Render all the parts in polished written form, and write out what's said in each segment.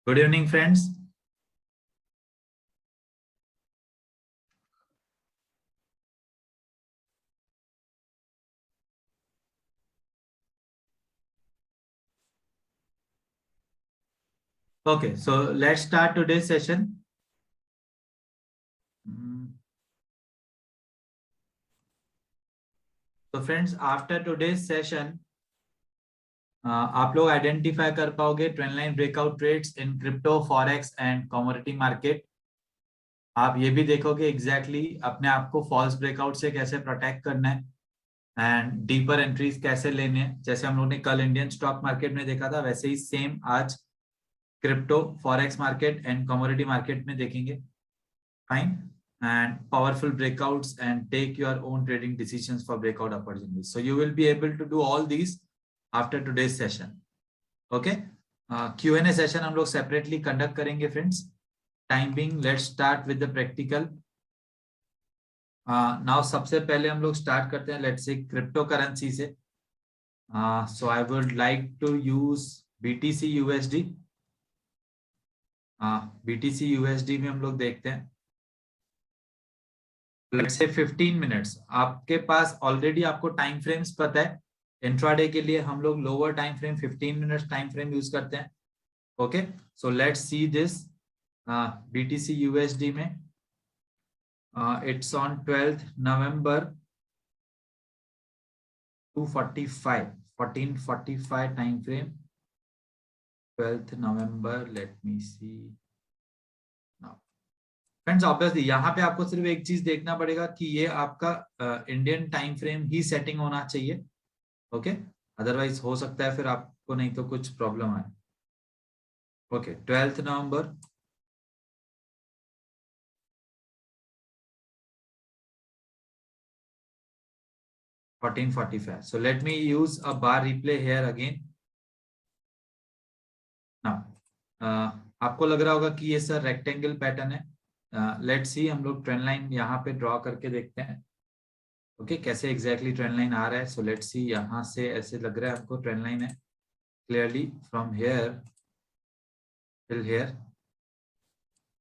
Good evening, friends. Okay, so let's start today's session. So friends, after today's session, आप लोग identify कर पाओगे trend line breakout trades in crypto, forex and commodity market. आप ये भी देखोगे exactly अपने आप को फॉल्स ब्रेकआउट से कैसे प्रोटेक्ट करना है एंड डीपर एंट्रीज कैसे लेने हैं। जैसे हम लोगों ने कल इंडियन स्टॉक मार्केट में देखा था, वैसे ही सेम आज crypto, forex market and commodity market में देखेंगे। Fine, and powerful breakouts and take your own trading decisions for breakout opportunities. So you will be able to do all these after today's session. Okay, Q&A session हम लोग separately conduct करेंगे friends. Time being, let's start with the practical. Now सबसे पहले हम लोग start करते हैं let's say cryptocurrency से. So I would like to use BTC USD. BTC USD में हम लोग देखते हैं let's say 15 मिनट्स। आपके पास ऑलरेडी आपको टाइम फ्रेम्स पता है। इंट्राडे के लिए हम लोग lower time frame 15 minutes time frame use करते हैं। Okay, so let's see this BTC USD में it's on 12th November 245 1445 time frame 12th November. Let me see friends, obviously यहाँ पे आपको सिर्फ एक चीज देखना पड़ेगा कि ये आपका इंडियन टाइम फ्रेम ही सेटिंग होना चाहिए। ओके, अदरवाइज हो सकता है फिर आपको नहीं तो कुछ प्रॉब्लम आए। Okay, 12th November $14.45. So let me use a bar replay here again. Now, आपको लग रहा होगा कि ये सर रेक्टेंगल पैटर्न है। लेट्स सी, हम लोग ट्रेंड लाइन यहाँ पे ड्रॉ करके देखते हैं। ओके, कैसे एग्जैक्टली ट्रेंड लाइन आ रहा है। सो लेट्स सी, यहाँ से ऐसे लग रहा है हमको ट्रेंड लाइन है clearly from here till here.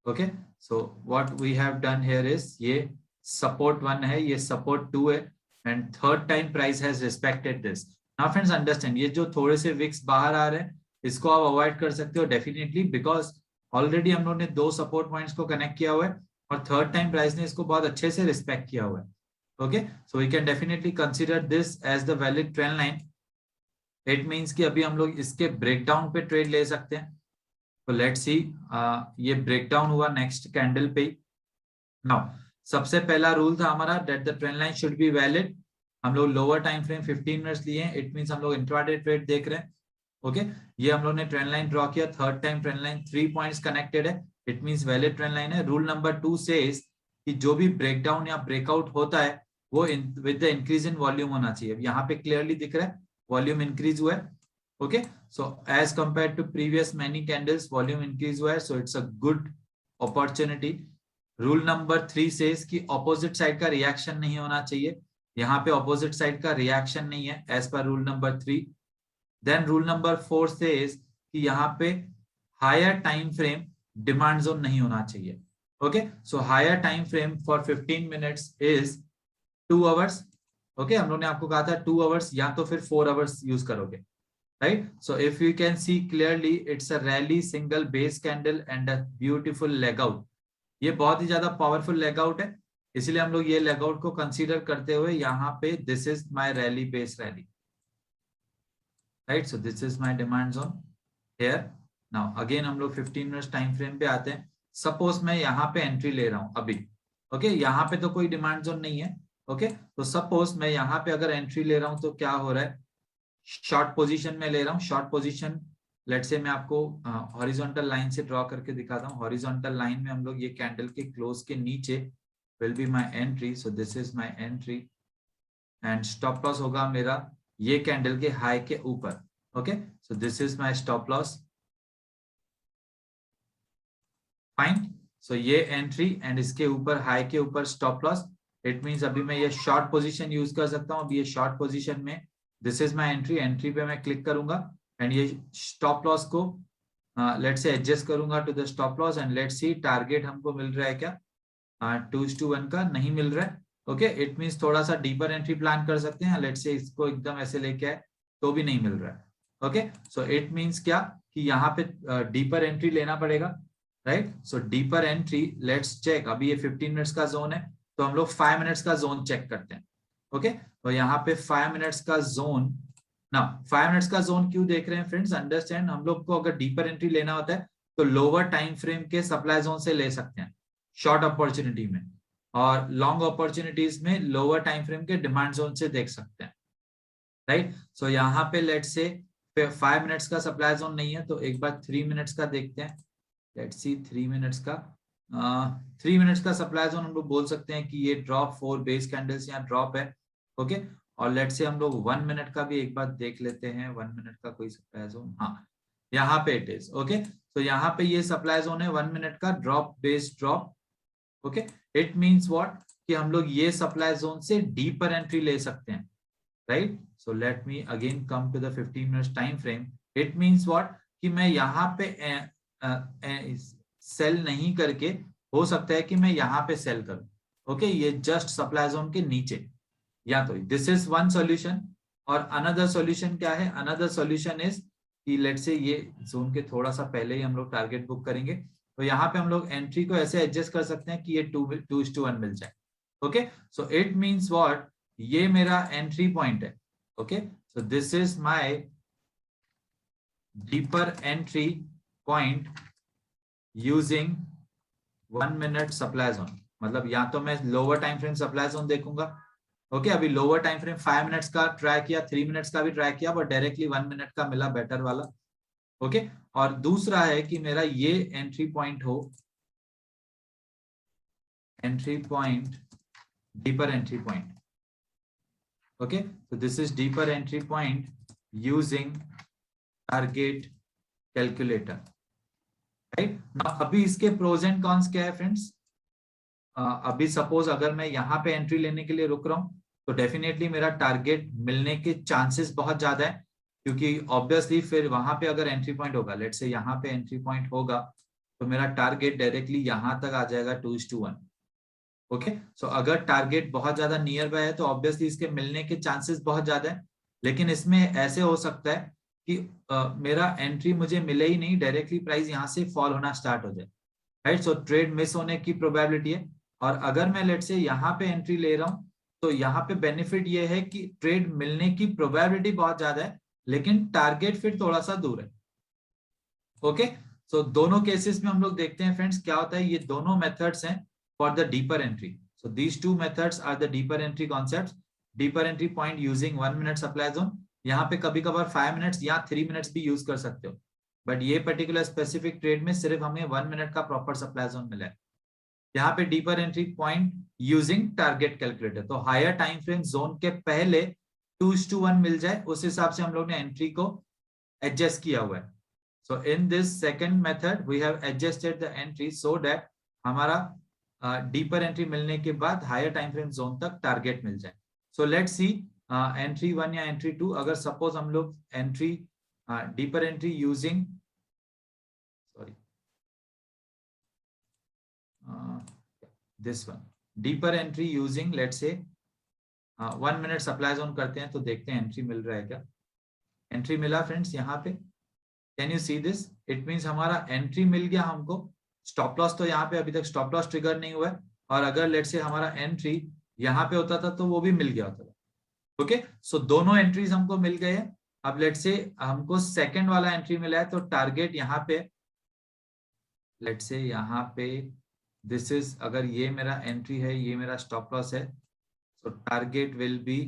Okay, so what we have done here is, ये सपोर्ट 1 है, ये सपोर्ट 2 है and third time price has respected this. Now friends understand, ये जो थोड़े से विक्स बाहर आ रहे हैं इसको आप अवॉइड कर सकते हो डेफिनेटली, बिकॉज ऑलरेडी हम लोगों ने 2 सपोर्ट पॉइंट्स को कनेक्ट किया हुआ है और थर्ड टाइम प्राइस ने इसको बहुत अच्छे से रिस्पेक्ट किया हुआ है। Okay, so we can definitely consider this as the valid trend line. It means कि अभी हम लोग इसके ब्रेकडाउन पे ट्रेड ले सकते हैं। तो लेट्स सी, ये ब्रेकडाउन हुआ नेक्स्ट कैंडल पे। नाउ सबसे पहला रूल था हमारा that the trend line should be valid. हम लोग लोअर टाइम फ्रेम 15 मिनट्स लिए हैं, इट मींस हम लोग इंट्राडे ट्रेड देख रहे हैं। ओके, ये हम लोग ने ट्रेंड लाइन ड्रॉ किया, third time trend line 3 points connected है, it means valid trend line है। रूल नंबर 2 सेज कि जो भी ब्रेकडाउन या ब्रेकआउट होता है वो with the increase in volume होना चाहिए। यहाँ पे क्लियरली दिख रहा है वॉल्यूम इंक्रीज हुआ है। Okay, so as compared to previous many candles, volume increase हुआ है, so it's a good opportunity. Rule number 3 says कि opposite side का reaction नहीं होना चाहिए। यहाँ पे opposite side का reaction नहीं है as per rule number 3. Then rule number 4 says कि यहाँ पे higher time frame demand zone नहीं होना चाहिए। Okay, so higher time frame for 15 minutes is 2 hours. Okay, हम लोगों ने आपको कहा था 2 hours या तो फिर 4 hours यूज करोगे। Right, so if you can see clearly, it's a rally single base candle and a beautiful leg out. ये बहुत ही ज्यादा पावरफुल लेग आउट है, इसलिए हम लोग ये लेग आउट को कंसीडर करते हुए यहाँ पे this is my rally base rally. Right, so this is my demand zone here. Now again हम लोग 15 मिनट्स टाइम फ्रेम पे आते हैं। सपोज मैं यहाँ पे एंट्री ले रहा हूँ अभी। ओके, यहाँ पे तो कोई डिमांड जोन नहीं है। ओके, तो सपोज मैं यहाँ पे अगर एंट्री ले रहा हूँ तो क्या हो रहा है, शॉर्ट पोजीशन में ले रहा हूँ। शॉर्ट पोजीशन लेट्स से मैं आपको हॉरिजॉन्टल लाइन से ड्रॉ करके दिखाता हूँ। हॉरिजॉन्टल लाइन में हम लोग ये कैंडल के क्लोज के नीचे will be my entry, so this is my entry and stop loss होगा मेरा ये कैंडल के हाई के ऊपर। Okay, so this is my stop loss. Fine, so ये एंट्री एंड इसके ऊपर हाई के ऊपर स्टॉप लॉस। इट मींस अभी मैं ये शॉर्ट पोजीशन यूज कर सकता हूँ। अभी ये शॉर्ट पोजीशन में this is my entry, entry पे मैं क्लिक करूंगा एंड ये स्टॉप लॉस को लेट्स से एडजस्ट करूंगा to the stop loss and let's see target हमको मिल रहा है क्या, 2:1 का नहीं मिल रहा है। ओके, इट मींस थोड़ा सा डीपर एंट्री प्लान कर सकते हैं। लेट्स से इसको एकदम ऐसे लेके आए तो भी नहीं मिल रहा है। ओके, सो इट मींस क्या कि यहाँ पे डीपर एंट्री लेना पड़ेगा, right. So deeper entry, let's check. अभी ये 15 मिनट्स का जोन है तो हम लोग 5 मिनट्स का जोन चेक करते हैं। ओके, तो यहाँ पे 5 मिनट्स का जोन ना, 5 मिनट्स का जोन क्यों देख रहे हैं फ्रेंड्स, अंडरस्टैंड। हम लोग को अगर डीपर एंट्री लेना होता है तो लोअर टाइम फ्रेम के सप्लाई जोन से ले सकते हैं शॉर्ट अपॉर्चुनिटी में, और लॉन्ग अपॉर्चुनिटीज में लोअर टाइम फ्रेम के डिमांड जोन से देख सकते हैं, राइट। सो यहाँ पे लेट्स से 5 मिनट्स का सप्लाई जोन नहीं है तो एक बार 3 मिनट्स का देखते हैं। लेट्स सी 3 मिनट्स का, 3 मिनट्स का सप्लाई जोन हम लोग बोल सकते हैं कि ये ड्रॉप 4 बेस कैंडल्स यहाँ ड्रॉप है। ओके, और लेट्स से हम लोग 1 मिनट का भी एक बार देख लेते हैं। 1 मिनट का कोई सप्लाई जोन, हाँ यहाँ पे इट इज। ओके, तो यहाँ पे ये सप्लाई जोन है 1 मिनट का, drop base drop. Okay, it means what कि हम लोग ये सप्लाई जोन से डीपर एंट्री ले सकते हैं, right. So let me again come to the 15 minutes time frame. It means what कि मैं यहाँ पे सेल नहीं करके, हो सकता है कि मैं यहाँ पे सेल करूं। ओके, ये जस्ट सप्लाई जोन के नीचे, या तो दिस इज वन सॉल्यूशन। और अनदर सॉल्यूशन क्या है, अनदर सॉल्यूशन इज कि लेट से ये जोन के थोड़ा सा पहले ही हम लोग टारगेट बुक करेंगे, तो यहाँ पे हम लोग एंट्री को ऐसे एडजस्ट कर सकते हैं कि ये 2:1 मिल जाए। Okay, so it means what, ये मेरा एंट्री पॉइंट है। Okay, so this is my deeper entry point using 1 minute supply zone. मतलब या तो मैं lower time frame supply zone देखूंगा। ओके, अभी लोअर टाइम फ्रेम 5 मिनट्स का ट्राई किया, 3 मिनट्स का भी ट्राई किया, बट डायरेक्टली 1 मिनट का मिला बेटर वाला। ओके, और दूसरा है कि मेरा ये एंट्री पॉइंट हो, entry point, deeper entry point. Okay, so this is deeper entry point using target calculator, right। now अभी इसके प्रोज एंड कॉन्स क्या है फ्रेंड्स। अभी सपोज अगर मैं यहाँ पे एंट्री लेने के लिए रुक रहा हूँ तो डेफिनेटली मेरा टारगेट मिलने के चांसेस बहुत ज्यादा है, क्योंकि ऑब्वियसली फिर वहां पे अगर एंट्री पॉइंट होगा, लेट्स से यहाँ पे एंट्री पॉइंट होगा तो मेरा टारगेट डायरेक्टली यहाँ तक आ जाएगा 2:1। ओके, सो अगर टारगेट बहुत ज्यादा नियर बाय है तो ऑब्वियसली इसके मिलने के चांसेस बहुत ज्यादा है। लेकिन इसमें ऐसे हो सकता है कि मेरा एंट्री मुझे मिले ही नहीं, डायरेक्टली प्राइस यहाँ से फॉल होना स्टार्ट हो जाए, राइट। सो ट्रेड मिस होने की प्रोबेबिलिटी है। और अगर मैं लेट से यहाँ पे एंट्री ले रहा हूँ तो यहाँ पे बेनिफिट ये है कि ट्रेड मिलने की प्रोबेबिलिटी बहुत ज्यादा है, लेकिन टारगेट फिर थोड़ा सा दूर है। ओके, सो दोनों केसेस में हम लोग देखते हैं फ्रेंड्स क्या होता है। ये दोनों मेथड्स हैं for the deeper entry. So these two methods are the deeper entry concepts. Deeper entry point using 1 minute supply zone, यहाँ पे कभी कभार 5 मिनट्स या 3 मिनट्स भी यूज कर सकते हो, बट ये पर्टिकुलर स्पेसिफिक ट्रेड में सिर्फ हमें 1 मिनट का प्रॉपर सप्लाई जोन मिला है। यहाँ पे deeper entry point using target calculator, तो हायर टाइम फ्रेम जोन के पहले 2:1 मिल जाए उस हिसाब से हम लोग ने एंट्री को एडजस्ट किया हुआ है। So in this second method we have adjusted the entry so that हमारा डीपर एंट्री मिलने के बाद हायर टाइम फ्रेम जोन तक टारगेट मिल जाए। सो लेट्स सी एंट्री 1 या एंट्री 2, अगर सपोज हम लोग entry deeper entry using, sorry this one, deeper entry using let's say 1 minute supply zone करते हैं तो देखते हैं एंट्री मिल रहा है क्या। एंट्री मिला फ्रेंड्स यहाँ पे, can you see this, it means हमारा एंट्री मिल गया हमको। स्टॉप लॉस तो यहाँ पे अभी तक स्टॉप लॉस ट्रिगर नहीं हुआ है, और अगर लेट से हमारा एंट्री यहाँ पे होता था तो वो भी मिल गया होता था। ओके, सो दोनों एंट्रीज हमको मिल गए हैं। अब लेट से हमको सेकंड वाला एंट्री मिला है तो टारगेट यहाँ पे, लेट से यहाँ पे दिस इज, अगर ये मेरा एंट्री है, ये मेरा स्टॉप लॉस है, सो target will be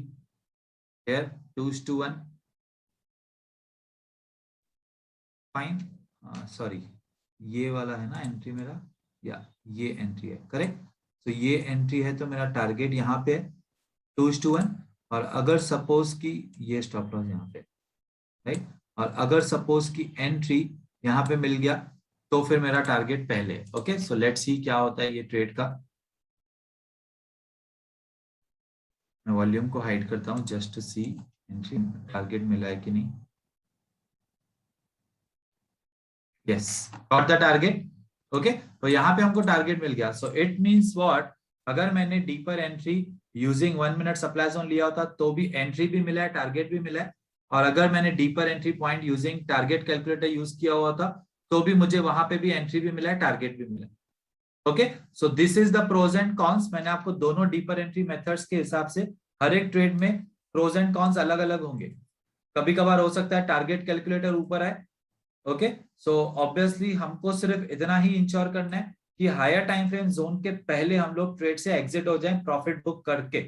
here 2:1। Fine, sorry ये वाला है ना एंट्री मेरा, या ये एंट्री है, करेक्ट। तो ये एंट्री है तो मेरा टारगेट यहाँ पे 2:1। और अगर सपोज की ये स्टॉप लॉस यहाँ पे, राइट, और अगर सपोज की एंट्री यहाँ पे मिल गया तो फिर मेरा टारगेट पहले। ओके, सो लेट्स सी क्या होता है ये ट्रेड का। मैं वॉल्यूम को हाइड करता हूँ just to see entry target मिला है कि नहीं। Yes, got the target. Okay, तो यहाँ पे हमको टारगेट मिल गया। सो इट मींस व्हाट, अगर मैंने deeper entry using 1 minute supply zone लिया होता तो भी एंट्री भी मिला है, टारगेट भी मिला है। और अगर मैंने deeper entry point using target calculator use किया हुआ था तो भी मुझे वहां पे भी एंट्री भी मिला है, टारगेट भी मिला है। Okay, so this is the pros and cons. मैंने आपको दोनों डीपर एंट्री मेथड्स के हिसाब से, हर एक ट्रेड में प्रोज एंड कॉन्स अलग अलग होंगे। कभी कभार हो सकता है टारगेट कैलकुलेटर ऊपर आए। ओके, सो ऑब्वियसली हमको सिर्फ इतना ही इंश्योर करना है कि हायर टाइम फ्रेम जोन के पहले हम लोग ट्रेड से एग्जिट हो जाएं प्रॉफिट बुक करके।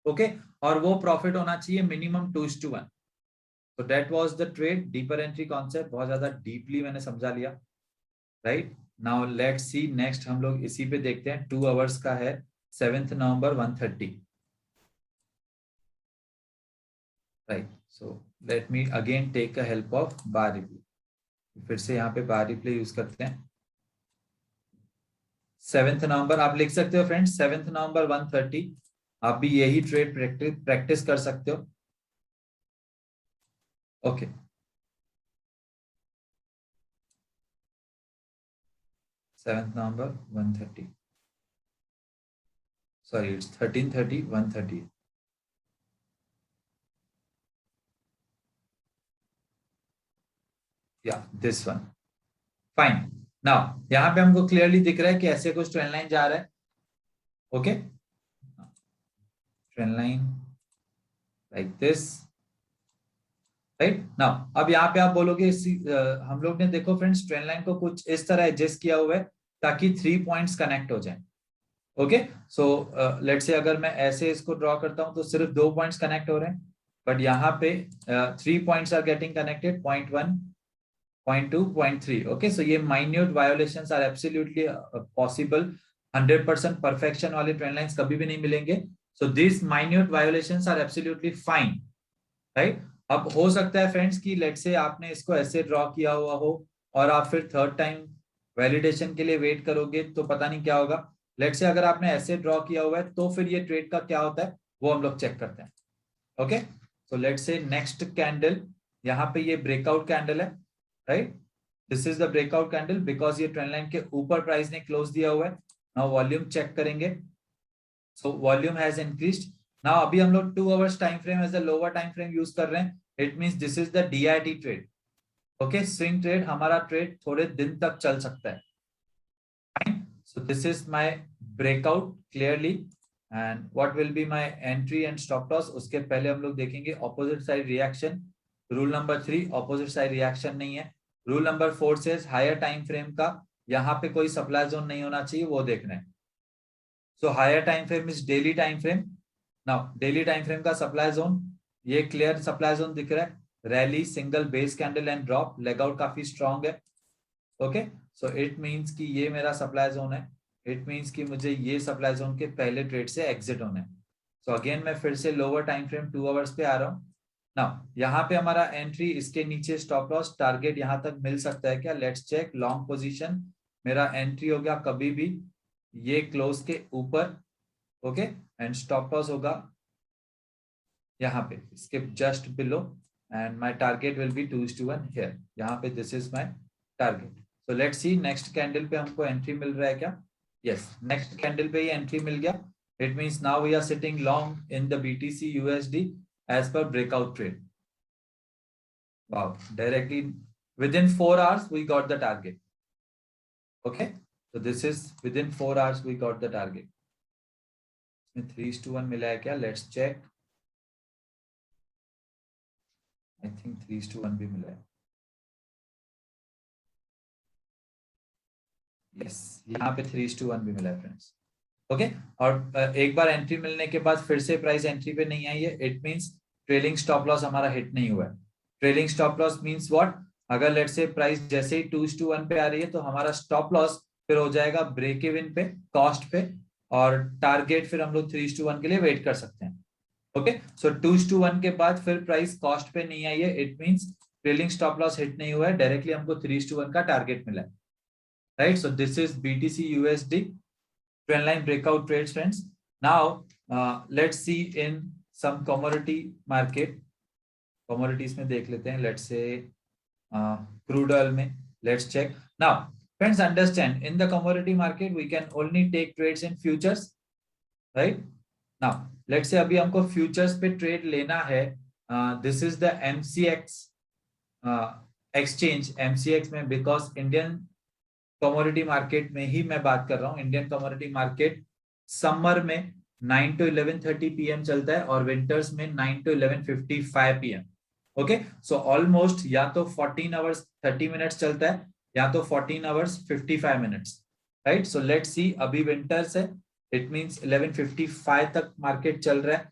ओके, और वो प्रॉफिट होना चाहिए मिनिमम 2:1। तो that was the trade deeper entry concept. बहुत ज्यादा डीपली मैंने समझा लिया, right. Now let's see next, हम लोग इसी पे देखते हैं। 2 आवर्स का है, 7 नवंबर 1:30, right. So let me again take a help of bar replay. फिर से यहाँ पे बार रिप्ले यूज करते हैं। 7 नवंबर आप लिख सकते हो फ्रेंड्स, 7 नवंबर 1:30। आप भी यही ट्रेड प्रैक्टिस कर सकते हो। ओके, 7 नवंबर 1:30, सॉरी इट्स 13:30 1:30। या दिस वन, फाइन। नाउ यहाँ पे हमको क्लियरली दिख रहा है कि ऐसे कुछ ट्रेंड लाइन जा रहा है। Okay, trend line like this, right. Now अब यहाँ पे आप बोलोगे हम लोग ने देखो फ्रेंड्स ट्रेंड लाइन को कुछ इस तरह एडजस्ट किया हुआ है ताकि 3 पॉइंट्स कनेक्ट हो जाए। ओके, सो लेट्स से अगर मैं ऐसे इसको ड्रॉ करता हूं तो सिर्फ 2 पॉइंट्स कनेक्ट हो रहे हैं, बट यहाँ पे 3 points are getting connected, point 1, point 2, point 3। Okay, so ये minute violations are absolutely possible. 100% perfection वाले ट्रेंड लाइंस कभी भी नहीं मिलेंगे। So this minute violations are absolutely fine, right. अब हो सकता है फ्रेंड्स कि लेट्स से आपने इसको ऐसे ड्रॉ किया हुआ हो और आप फिर थर्ड टाइम वैलिडेशन के लिए वेट करोगे तो पता नहीं क्या होगा। लेट्स से अगर आपने ऐसे ड्रॉ किया हुआ है तो फिर ये ट्रेड का क्या होता है वो हम लोग चेक करते हैं। ओके, सो लेट्स से नेक्स्ट कैंडल, यहाँ पे ये ब्रेकआउट कैंडल है, right. This is the breakout candle because ये ट्रेंड लाइन के ऊपर प्राइस ने क्लोज दिया हुआ है। नाउ वॉल्यूम चेक करेंगे। So volume has increased. Now अभी हम लोग 2 hours time frame as a lower time frame use कर रहे हैं। It means this is the DIT trade. Okay, swing trade, हमारा ट्रेड थोड़े दिन तक चल सकता है। So this is my breakout clearly, and what will be my entry and stop loss? उसके पहले हम लोग देखेंगे opposite side reaction। Rule number 3, opposite side reaction नहीं है। रूल नंबर 4 से हायर टाइम फ्रेम का यहाँ पे कोई सप्लाई जोन नहीं होना चाहिए, वो देखना है। So higher time frame is daily time frame. Now daily time frame का सप्लाई जोन, ये क्लियर सप्लाई जोन दिख रहा है। Rally, single base candle and drop, leg out काफी स्ट्रॉन्ग है। ओके, सो इट मींस कि ये मेरा सप्लाई जोन है। इट मींस कि मुझे ये सप्लाई जोन के पहले ट्रेड से एग्जिट होना है। सो अगेन मैं फिर से लोअर टाइम फ्रेम 2 आवर्स पे आ रहा हूँ। नाउ यहाँ पे हमारा एंट्री, इसके नीचे स्टॉप लॉस, टारगेट यहाँ तक मिल सकता है क्या? Let's check. लॉन्ग पोजीशन, मेरा एंट्री हो गया कभी भी ये क्लोज के ऊपर। ओके, एंड स्टॉप लॉस होगा यहाँ पे इसके just below, and my target will be 2:1 here. यहाँ पे this is my target. So let's C next candle पे हमको एंट्री मिल रहा है क्या? यस, नेक्स्ट कैंडल पे ही एंट्री मिल गया। It means now we are sitting long in the BTC USD as per breakout trade. Wow, directly within 4 hours we got the target. Okay, so this is within 4 hours we got the target. इसमें 3:1 मिला है क्या? Let's check. I think 3:1 भी मिला है। Yes, यहाँ पे 3:1 भी मिला है फ्रेंड्स। ओके, और एक बार एंट्री मिलने के बाद फिर से प्राइस एंट्री पे नहीं आई है, it means trailing stop loss हमारा हिट नहीं हुआ है। Trailing stop loss means what? अगर लेट्स से प्राइस जैसे ही 2:1 पे आ रही है तो हमारा स्टॉप लॉस फिर हो जाएगा ब्रेक इवन पे, कॉस्ट पे, और टारगेट फिर हम लोग 3:1 के लिए वेट कर सकते हैं। ओके, सो 2:1 के बाद फिर प्राइस कॉस्ट पे नहीं आई है, it means trailing stop loss hit नहीं हुआ है, डायरेक्टली हमको 3:1 का टारगेट मिला है, right. So this is BTC USD trend line breakout trades, friends. Now let's see in some commodity market. commodities में देख लेते हैं, let's say क्रूड ऑयल में let's check now. Friends, understand, in the commodity market we can only take trades in futures, right? Now let's say अभी हमको futures पे trade लेना है. This is the MCX exchange. MCX में, because Indian commodity market में ही मैं बात कर रहा हूँ. इंडियन कमोडिटी मार्केट समर में 9 to 11:30 PM चलता है और विंटर्स में 9 to 11:55 PM. Okay, so almost या तो 14 आवर्स 30 मिनट्स चलता है या तो 14 hours 55 minutes, right? So let's सी, अभी विंटर्स है, इट मींस 11:55 तक मार्केट चल रहा है.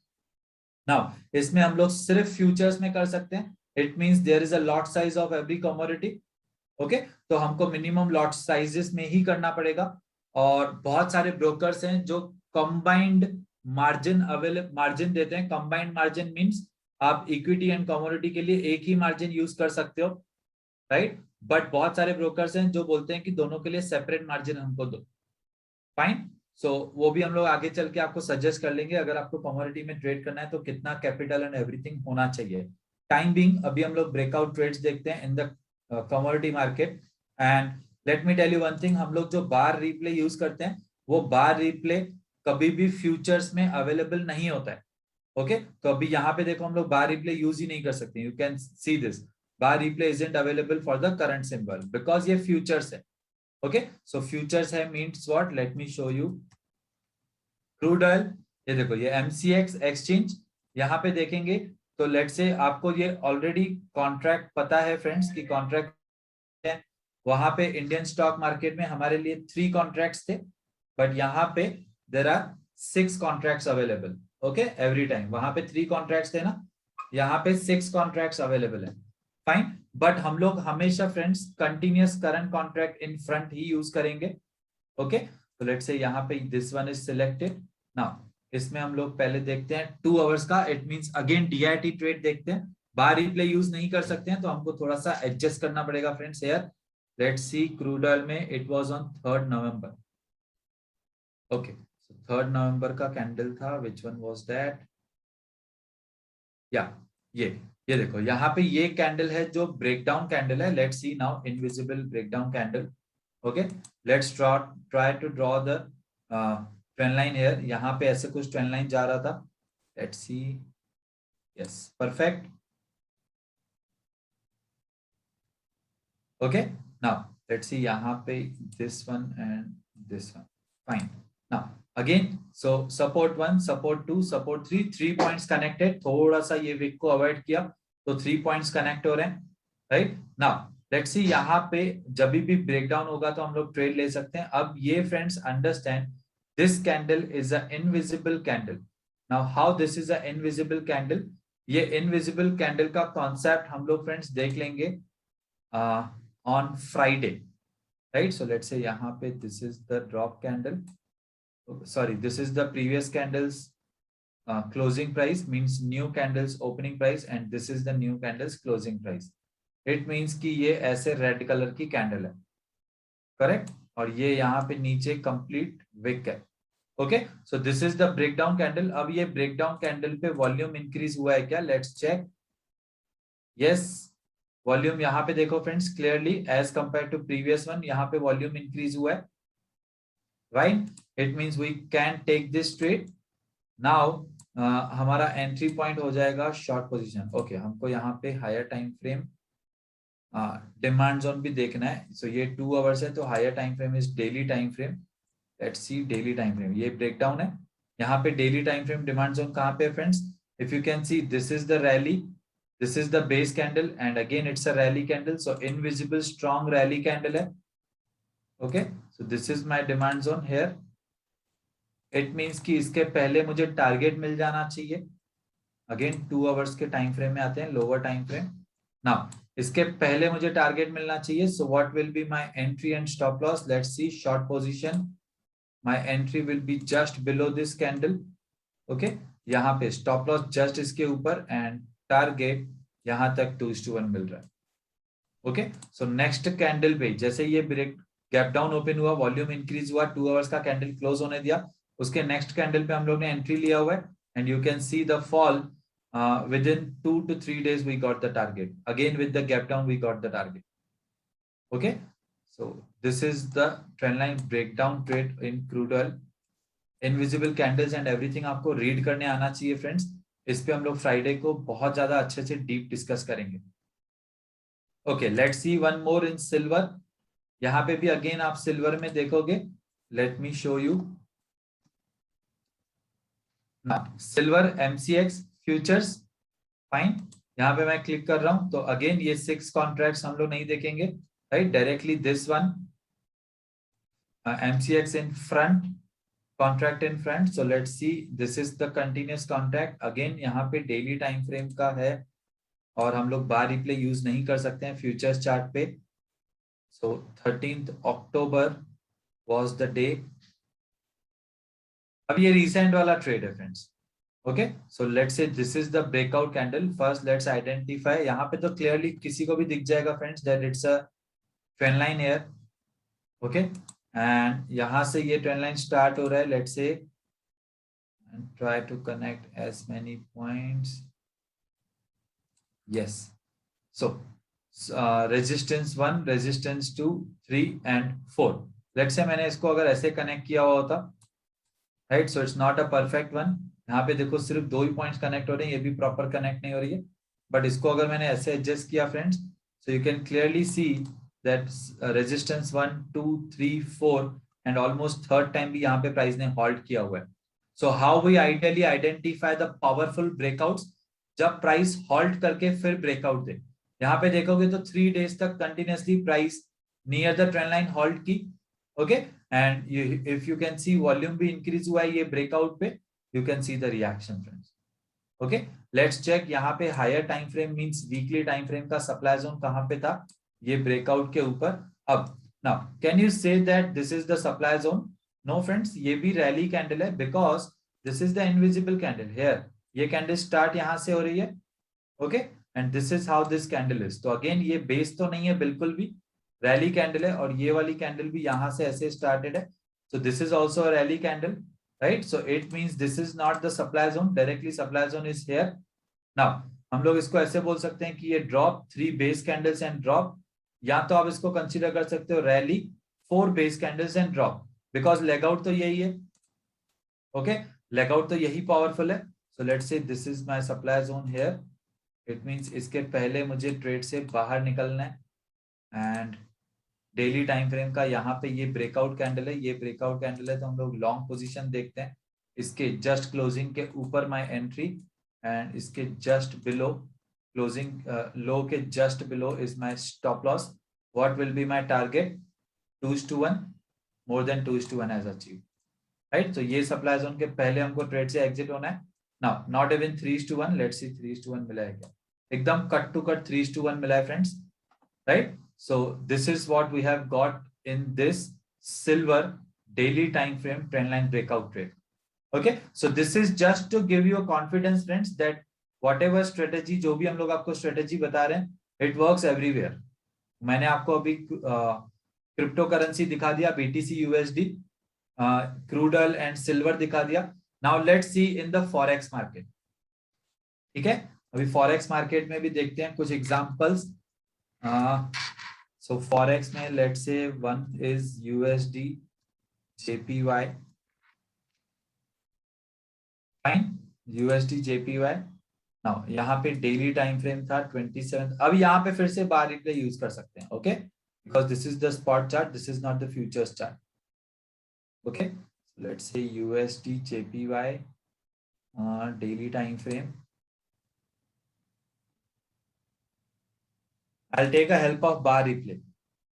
नाउ इसमें हम लोग सिर्फ फ्यूचर्स में कर सकते हैं. It means there is a lot size of every commodity. Okay, तो हमको मिनिमम लॉट साइजेस में ही करना पड़ेगा. और बहुत सारे ब्रोकर्स हैं जो कंबाइंड मार्जिन देते हैं. कंबाइंड मार्जिन मींस आप इक्विटी एंड कमोडिटी के लिए एक ही मार्जिन यूज कर सकते हो, राइट? बट बहुत सारे ब्रोकर्स हैं जो बोलते हैं कि दोनों के लिए सेपरेट मार्जिन हमको दो. फाइन, सो वो भी हम लोग आगे चल के आपको सजेस्ट कर लेंगे. अगर आपको कमोडिटी में ट्रेड करना है तो कितना कैपिटल एंड एवरीथिंग होना चाहिए. टाइम बीइंग अभी हम लोग ब्रेकआउट ट्रेड्स देखते हैं in the commodity market. And let me tell you one thing, हम लोग जो बार रिप्ले यूज करते हैं वो बार रिप्ले कभी भी फ्यूचर्स में अवेलेबल नहीं होता है. ओके, तो अभी यहाँ पे देखो हम लोग बार रिप्ले यूज ही नहीं कर सकते. You can see this, bar replay isn't available for the current symbol because ये फ्यूचर्स है. ओके, सो फ्यूचर्स है means what, late me show you. Crude oil, ये देखो ये MCX एक्सचेंज. यहाँ पे देखेंगे तो लेट से आपको ये ऑलरेडी कॉन्ट्रैक्ट पता है फ्रेंड्स की कॉन्ट्रैक्ट है. वहां पे इंडियन स्टॉक मार्केट में हमारे लिए 3 कॉन्ट्रैक्ट्स थे, बट यहाँ पे there are 6 contracts available. Okay, every time वहां पे 3 कॉन्ट्रैक्ट्स थे ना, यहाँ पे 6 कॉन्ट्रैक्ट्स अवेलेबल है. फाइन, बट हम लोग हमेशा friends continuous current contract in front ही यूज करेंगे. ओके, तो लेट्स से यहाँ पे this one is selected. Now इसमें हम लोग पहले देखते हैं 2 आवर्स का. It means again DIT trade देखते हैं. बार रिप्ले यूज नहीं कर सकते हैं तो हमको थोड़ा सा एडजस्ट करना पड़ेगा friends. Here let's see, crude oil में it was on 3rd November. Okay, so 3rd नवंबर का कैंडल था. Which one was that? या ये देखो यहाँ पे ये कैंडल है जो ब्रेकडाउन कैंडल है. Let's see now invisible breakdown candle. Okay, let's try to draw the trend line here. यहाँ पे ऐसे कुछ ट्रेंड लाइन जा रहा था. Let's see, yes, perfect. Okay, now let's see यहाँ पे this one and this one. Fine, now again so support 1, support 2, support 3, 3 points connected. थोड़ा सा ये विक को अवॉइड किया तो 3 पॉइंट्स कनेक्ट हो रहे हैं, राइट? नाउ लेट्स सी यहाँ पे जब भी ब्रेकडाउन होगा तो हम लोग ट्रेड ले सकते हैं. अब ये friends understand, this candle is an invisible candle. Now how this is an invisible candle? ये invisible candle का concept हम लोग friends देख लेंगे on Friday, right? So let's say यहाँ पे this is the drop candle. Sorry, this is the previous candle's closing price, means new candle's opening price, and this is the new candle's closing price. It means कि ये ऐसे red color की candle है, correct? और ये यहाँ पे नीचे कंप्लीट विक है. Okay, so this is the breakdown candle. अब ये ब्रेकडाउन कैंडल पे वॉल्यूम इंक्रीज हुआ है क्या? Let's check. यस, वॉल्यूम यहाँ पे देखो friends clearly as compare to previous one, यहाँ पे वॉल्यूम इंक्रीज हुआ है, right? It means we can take this trade. Now हमारा एंट्री पॉइंट हो जाएगा शॉर्ट पोजीशन. ओके, हमको यहाँ पे higher time frame demand zone भी देखना है. सो ये 2 आवर्स है तो higher time frame is daily time frame. Let's see daily time frame. ये ब्रेकडाउन है. यहाँ पे daily time frame demand zone कहाँ पे है friends? If you can see, this is the rally, this is the base candle and again it's a rally candle. So invisible strong rally candle है. Okay, so this is my demand zone here. It means कि इसके पहले मुझे target मिल जाना चाहिए. Again 2 hours के time frame में आते हैं, लोअर टाइम फ्रेम. नाउ इसके पहले मुझे टारगेट मिलना चाहिए. So what will be my entry and stop loss? Let's see, short position, my entry will be just below this candle. Okay, यहाँ पे स्टॉप लॉस जस्ट इसके ऊपर एंड टारगेट यहाँ तक 2:1 मिल रहा है. ओके, सो नेक्स्ट कैंडल पे जैसे ये ब्रेक गैप डाउन ओपन हुआ, वॉल्यूम इंक्रीज हुआ, 2 आवर्स का कैंडल क्लोज होने दिया, उसके नेक्स्ट कैंडल पे हम लोग ने एंट्री लिया हुआ है and you can see the fall. Within 2 to 3 days we got the target. Again with the gap down we got the target. Okay, so this is the trend line breakdown trade in crude oil. Invisible candles and everything आपको read करने आना चाहिए friends. इस पे हम लोग Friday को बहुत ज्यादा अच्छे से डीप डिस्कस करेंगे. Okay, let's see one more in silver. यहाँ पे भी अगेन आप सिल्वर में देखोगे. Late me show you. Silver MCX futures. Fine. यहाँ पे मैं क्लिक कर रहा हूं तो अगेन ये 6 कॉन्ट्रैक्ट्स हम लोग नहीं देखेंगे, right. Directly this one, MCX in front, contract in front. So let's see, this is the continuous contract. Again यहाँ पे डेली टाइम फ्रेम का है और हम लोग बार रिप्ले यूज नहीं कर सकते हैं फ्यूचर्स चार्ट पे. So 13th October was the day. अब ये रिसेंट वाला ट्रेड है फ्रेंड्स. ओके, सो लेट्स से this is the breakout candle. First let's identify. यहाँ पे तो क्लियरली किसी को भी दिख जाएगा friends that it's a trend line here. Okay, and यहां से ये ट्रेंड लाइन स्टार्ट हो रहा है. Let's say try to connect as many points. Yes, so resistance 1, resistance 2, 3 and 4. Let's say मैंने इसको अगर ऐसे कनेक्ट किया हुआ होता, right, so it's not a perfect one. यहाँ पे देखो सिर्फ 2 ही पॉइंट्स कनेक्ट हो रहे हैं, ये भी प्रॉपर कनेक्ट नहीं हो रही है. बट इसको अगर मैंने ऐसे एडजस्ट किया friends, so you can clearly see that resistance 1, 2, 3, 4 and almost third time भी यहाँ पे प्राइस ने हॉल्ट किया हुआ है. So how we ideally identify the powerful breakouts? जब प्राइस हॉल्ट करके फिर ब्रेकआउट दे. यहाँ पे देखोगे तो 3 डेज तक continuously price near the trend line halt की. Okay, and if you can see volume भी इंक्रीज हुआ है ये ब्रेकआउट पे. You can see the reaction friends. Okay, let's check. यहाँ पे higher time frame means weekly time frame का supply zone कहाँ पे था? ये ब्रेकआउट के ऊपर. अब now can you say that this is the supply zone? No friends, ये भी रैली कैंडल है because this is the invisible candle. Here ये कैंडल स्टार्ट यहाँ से हो रही है. Okay, and this is how this candle is. तो अगेन ये बेस तो नहीं है बिल्कुल भी, रैली कैंडल है. और ये वाली कैंडल भी यहाँ से ऐसे स्टार्टेड है. So this is also a rally candle, right? So it means this is not the supply zone. Directly supply zone is here. Now हम लोग इसको ऐसे बोल सकते हैं कि ये drop 3 base candles and drop, या तो आप इसको कंसीडर कर सकते हो rally 4 base candles and drop, because leg out तो यही है. ओके, लेग आउट तो यही पावरफुल है. सो लेट्स से this is my supply zone here. It means इसके पहले मुझे ट्रेड से बाहर निकलना है. एंड डेली टाइम फ्रेम का यहाँ पे ये ब्रेकआउट कैंडल है. ये ब्रेकआउट कैंडल है तो हम लोग लॉन्ग पोजीशन देखते हैं. इसके जस्ट क्लोजिंग के ऊपर माय एंट्री एंड इसके जस्ट बिलो क्लोजिंग लो के just below is my stop loss. What will be my target? 2:1, more than 2:1 as achieve, right. तो ये सप्लाई जोन के पहले हमको ट्रेड से एग्जिट होना है. Now not even 3:1. Let's see 3:1 मिला है क्या? एकदम कट टू कट 3:1 मिला है friends, right. So this is what we have got in this silver daily time frame trend line breakout trade. Okay, so this is just to give you a confidence friends that whatever strategy, जो भी हम लोग आपको strategy बता रहे हैं, it works everywhere. मैंने आपको अभी क्रिप्टो करेंसी दिखा दिया, BTC USD, crude oil and silver दिखा दिया. Now let's see in the forex market. ठीक है, अभी forex market में भी देखते हैं कुछ examples. So forex में let's say one is USD JPY. Fine, USD JPY. Now यहाँ पे डेली टाइम फ्रेम था 27. अब यहाँ पे फिर से बार रिप्ले यूज कर सकते हैं. Okay, because this is the spot chart, this is not the futures chart. Okay, so let's say USD JPY daily time frame. I'll take a help of bar replay.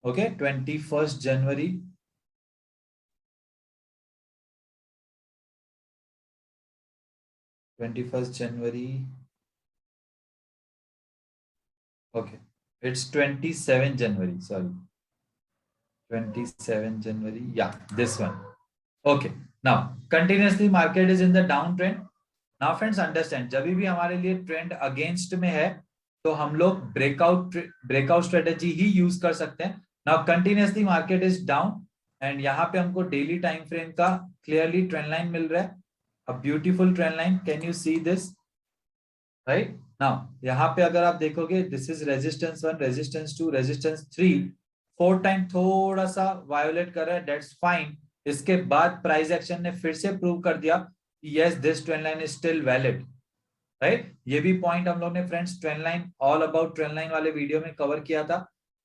Okay, 21st January. Okay, it's 27 January. Sorry, 27 January. Yeah, this one. Okay, now continuously market is in the downtrend. Now friends understand, जब भी हमारे लिए trend against में है तो हम लोग breakout strategy ही use कर सकते हैं. Now continuously market is down and यहाँ पे हमको डेली टाइम फ्रेम का क्लियरली ट्रेंड लाइन मिल रहा है. अ beautiful trend line. Can you see this? Right. Now यहाँ पे अगर आप देखोगे this is resistance 1, resistance 2, resistance 3, 4 time थोड़ा सा वायोलेट कर रहा है, दैट्स फाइन। इसके बाद प्राइस एक्शन ने फिर से प्रूव कर दिया कि yes this trend line is still valid, right. ये भी पॉइंट हम लोग ने friends trend line, all about trend line वाले वीडियो में कवर किया था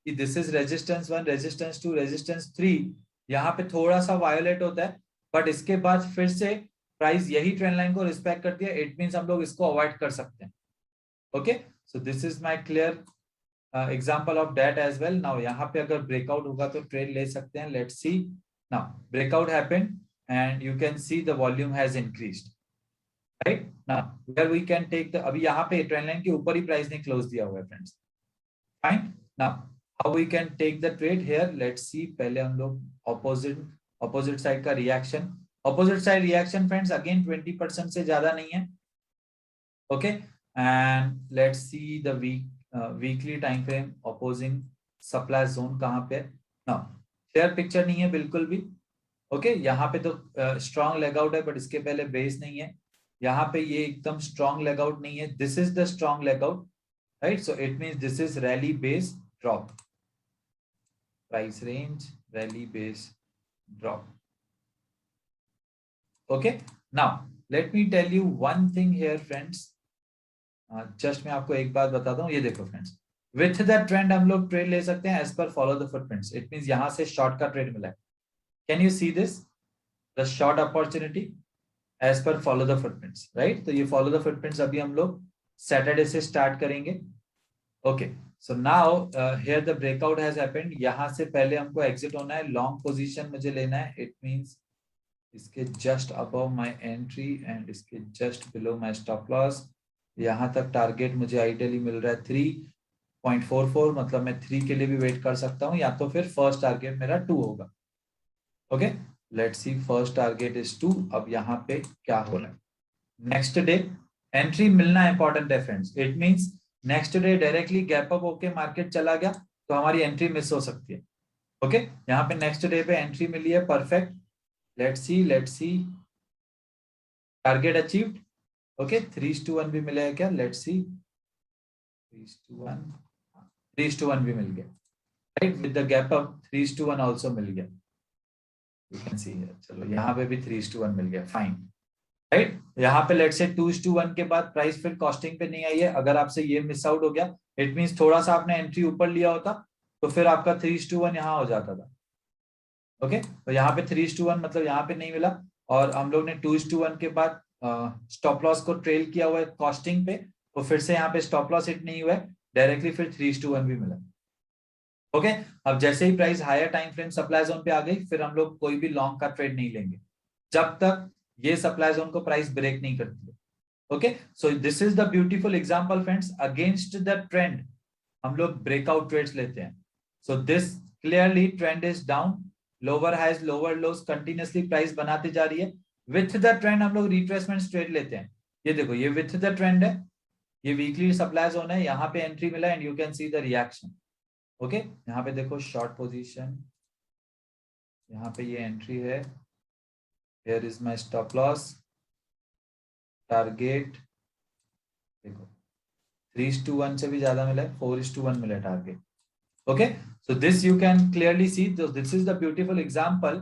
कि this is resistance 1, resistance 2, resistance 3। यहाँ पे थोड़ा सा वायोलेट होता है, बट इसके बाद फिर से प्राइस यही ट्रेंड लाइन को रिस्पेक्ट करती है। इट मींस हम लोग इसको अवॉइड कर सकते हैं। Okay, so this is my clear example of that as well. Now यहाँ पे अगर ब्रेकआउट होगा तो ट्रेड ले सकते हैं। Let's see, now breakout happened and you can see the volume has increased, right. Now where we can take the, अभी यहाँ पे ट्रेंड लाइन के ऊपर ही प्राइस ने क्लोज दिया हुआ है friends, fine. Now how we can take the trade here, let's see. पहले हम लोग ऑपोजिट साइड का reaction, opposite side reaction friends again 20% से ज्यादा नहीं है। Okay, and let's see the weekly time frame opposing supply zone कहाँ पे। नाउ क्लियर पिक्चर नहीं है बिल्कुल भी। ओके, यहाँ पे तो स्ट्रॉन्ग लेग आउट है, बट इसके पहले बेस नहीं है। यहाँ पे ये एकदम स्ट्रॉन्ग लेग आउट नहीं है, this is the strong leg out, right. So it means this is rally base drop, price range rally base drop. Okay, now let me tell you one thing here friends. Just मैं आपको एक बात बताता हूँ, ये देखो friends, with the trend हम लोग ट्रेड ले सकते हैं as per follow the footprints. It means यहाँ से शॉर्ट का ट्रेड मिला है। Can you see this, the short opportunity as per follow the footprints, right. तो ये फॉलो द फुटप्रिंट्स अभी हम लोग सैटरडे से स्टार्ट करेंगे। Okay, so now here the breakout has happened. यहाँ से पहले हमको एग्जिट होना है, लॉन्ग पोजीशन मुझे लेना है। इट मींस इसके just above my entry and इसके just below my stop loss. यहाँ तक टारगेट मुझे आइडियली मिल रहा है 3.44, मतलब मैं 3 के लिए भी वेट कर सकता हूँ, या तो फिर फर्स्ट टारगेट मेरा 2 होगा। Okay, let's see, first target is 2। अब यहाँ पे क्या हो रहा है, नेक्स्ट डे एंट्री मिलना इंपॉर्टेंट है friends. It means next day directly gap up होके मार्केट चला गया तो हमारी एंट्री मिस हो सकती है। ओके, यहाँ पे नेक्स्ट डे पे एंट्री मिली है, perfect. Let's see target achieved. Okay, 3:1 भी मिला है क्या, लेट्स सी, 3:1 भी मिल गया, right. With the gap up 3:1 also मिल गया, यू कैन सी हियर। चलो यहाँ पे भी 3:1 मिल गया, फाइन, राइट। यहाँ पे लेट्स से 2:1 के बाद प्राइस फिर कॉस्टिंग पे नहीं आई है। अगर आपसे ये मिस आउट हो गया, इट मींस थोड़ा सा आपने एंट्री ऊपर लिया होता तो फिर आपका 3:1 यहाँ हो जाता था। ओके, तो यहाँ पे 3:1 मतलब यहाँ पे नहीं मिला, और हम लोग ने 2:1 के बाद स्टॉप लॉस को ट्रेल किया हुआ है कॉस्टिंग पे, तो फिर से यहाँ पे स्टॉप लॉस हिट नहीं हुआ है, डायरेक्टली फिर 3:1 भी मिला। ओके, अब जैसे ही price higher time frame supply zone पे आ गई, फिर हम लोग कोई भी लॉन्ग का ट्रेड नहीं लेंगे जब तक ये सप्लाई जोन को प्राइस ब्रेक नहीं करती है। Okay, so this is the beautiful example friends, against the trend हम लोग ब्रेकआउट ट्रेड्स लेते हैं। So this clearly trend is down, lower highs lower lows continuously price बनाती जा रही है। विथ द ट्रेंड हम लोग रिट्रेसमेंट ट्रेड लेते हैं। ये देखो, ये विथ द ट्रेंड है, ये वीकली सप्लाई जोन है, यहाँ पे एंट्री मिला and you can see the reaction. Okay, यहाँ पे देखो शॉर्ट पोजीशन, यहाँ पे ये एंट्री है, here is my stop loss, target देखो 3:1 से भी ज्यादा मिला है, 4:1 मिला target. Okay, so this you can clearly see, this is the beautiful example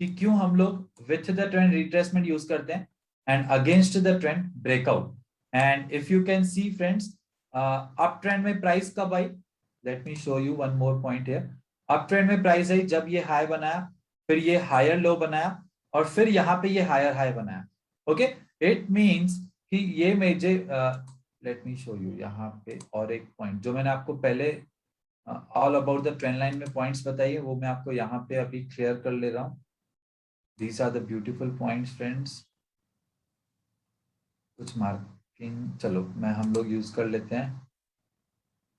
कि क्यों हम लोग with the trend retracement use करते हैं and against the trend breakout. And if you can see friends, up trend में price कब आई, let me show you one more point here. Up trend में प्राइस आई जब ये high बनाया, फिर ये हायर लो बनाया, और फिर यहाँ पे ये हायर हाई बनाया। ओके, इट मींस कि ये मुझे लेट मी शो यू यहाँ पे और एक पॉइंट जो मैंने आपको पहले all about the trend line में पॉइंट्स बताइए, वो मैं आपको यहाँ पे अभी क्लियर कर ले रहा हूँ। These are the beautiful points friends, कुछ मार्किंग, चलो मैं हम लोग यूज कर लेते हैं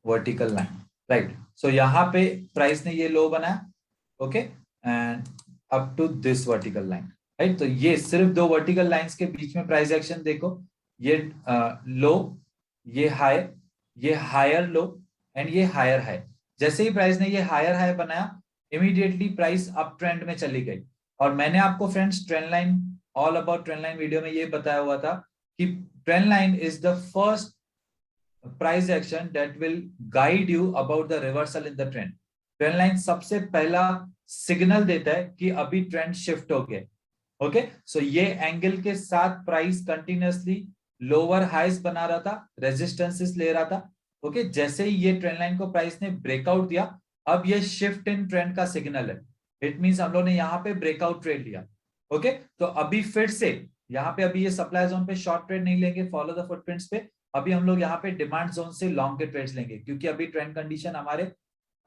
वर्टिकल लाइन, राइट। सो यहाँ पे प्राइस ने ये लो बनाया, okay, and up to this vertical line, right. तो ये सिर्फ 2 वर्टिकल लाइंस के बीच में प्राइस एक्शन देखो, ये लो, ये हाई, ये हायर लो एंड ये हायर हाई। जैसे ही प्राइस ने ये हायर हाई बनाया, इमीडिएटली प्राइस अप ट्रेंड में चली गई। और मैंने आपको friends trend line, all about trend line video में ये बताया हुआ था कि trend line is the first price action that will guide you about the reversal in the trend. Trend line सबसे पहला सिग्नल देता है कि अभी ट्रेंड शिफ्ट हो गया। ओके, सो ये एंगल के साथ प्राइस कंटिन्यूअसली लोअर हाइस बना रहा था, रेजिस्टेंसेस ले रहा था। ओके, जैसे ही ये ट्रेंड लाइन को प्राइस ने ब्रेकआउट दिया, अब ये शिफ्ट इन ट्रेंड का सिग्नल है। इट मींस हम लोग ने यहाँ पे ब्रेकआउट ट्रेड लिया। ओके, तो अभी फिर से यहाँ पे अभी ये सप्लाई जोन पे शॉर्ट ट्रेड नहीं लेंगे, फॉलो द फुटप्रिंट्स पे। अभी हम लोग यहाँ पे डिमांड जोन से लॉन्ग के ट्रेड्स लेंगे, क्योंकि अभी ट्रेंड कंडीशन हमारे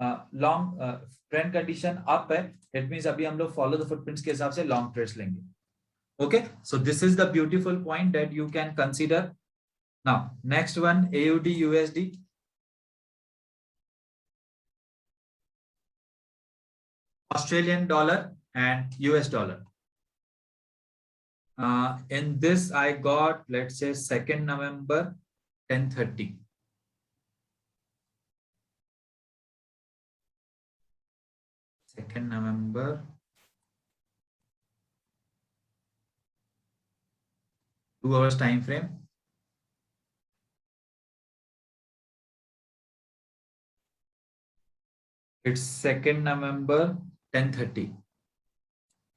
लॉन्ग ट्रेंड कंडीशन अप है। इट मींस अभी हम लोग फॉलो द फुटप्रिंट्स के हिसाब से लॉन्ग ट्रेड्स लेंगे। Okay, so this is the beautiful point that you can consider. Now, next one, AUD USD. Australian dollar and US dollar. In this, I got, let's say, 2nd November, 10:30. November. Two hours time frame. It's 2nd November, 10:30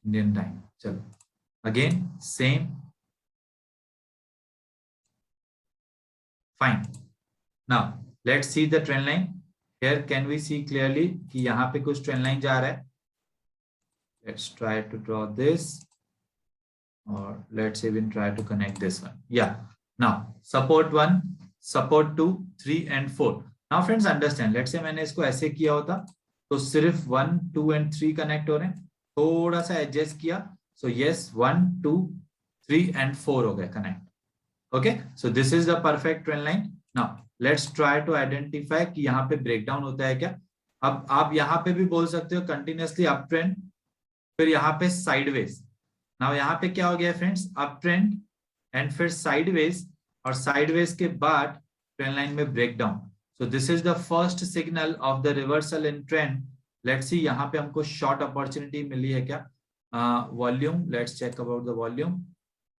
Indian time. Chalo. Again, same. Fine. Now, let's see the trend line. Here, can we see clearly कि यहाँ पे कुछ trend line जा रहा है? Let's try to draw this, or let's even try to connect this one. Yeah. Now, support 1, support 2, 3 and 4. Now, friends, understand. Let's say मैंने इसको ऐसे किया होता, तो सिर्फ 1, 2 and 3 connect हो रहे हैं. थोड़ा सा adjust किया, so yes, 1, 2, 3 and 4 हो गए connect. Okay. So this is the perfect trend line. Now, let's try to identify कि यहाँ पे breakdown होता है क्या. अब आप यहाँ पे भी बोल सकते हो continuously up trend, फिर यहाँ पे sideways. Now यहाँ पे क्या हो गया फ्रेंड्स, अप ट्रेंड एंड फिर साइडवेज, और साइडवेज के बाद ट्रेंड लाइन में breakdown. So this is the first signal of the reversal in trend. Let's see यहाँ पे हमको शॉर्ट अपॉर्चुनिटी मिली है क्या. Volume, let's check about the volume.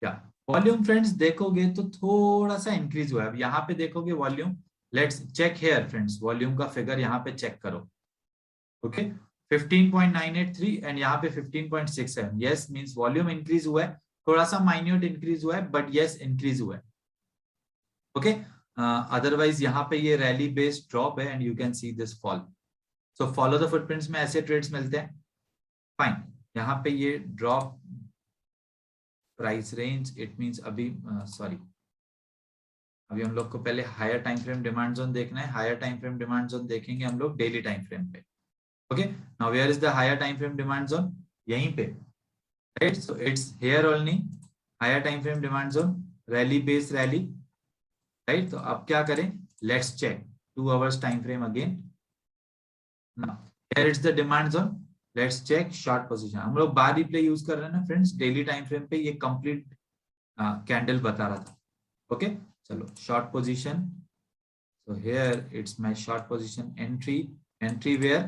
या वॉल्यूम फ्रेंड्स देखोगे तो थोड़ा सा इंक्रीज हुआ है. अब यहाँ पे देखोगे volume, let's check here friends, volume का फिगर यहाँ पे चेक करो. ओके, 15.983 एंड यहाँ पे 15.67. यस, मींस वॉल्यूम इंक्रीज हुआ है, थोड़ा सा माइन्यूट इंक्रीज हुआ है, बट यस इंक्रीज हुआ है. ओके, अदरवाइज यहाँ पे ये रैली बेस्ड ड्रॉप है and you can see this fall. So follow the footprints में ऐसे ट्रेड्स मिलते हैं. फाइन, यहाँ पे ये drop price range, it means अभी सॉरी अभी हम लोग को पहले higher time frame demand zone देखना है. Higher time frame demand zone देखेंगे हम लोग डेली टाइम फ्रेम पे. Okay, now where is the higher time frame demand zone? यहीं पे, right? So it's here only, higher time frame demand zone, rally base rally, right? तो अब क्या करें? Let's check 2 hours time frame again. Now here it's the demand zone. Let's check short position. हम लोग बार replay use कर रहे हैं ना फ्रेंड्स, डेली टाइम फ्रेम पे ये कंप्लीट कैंडल बता रहा था. ओके, चलो short position. So here it's my short position entry. Entry where?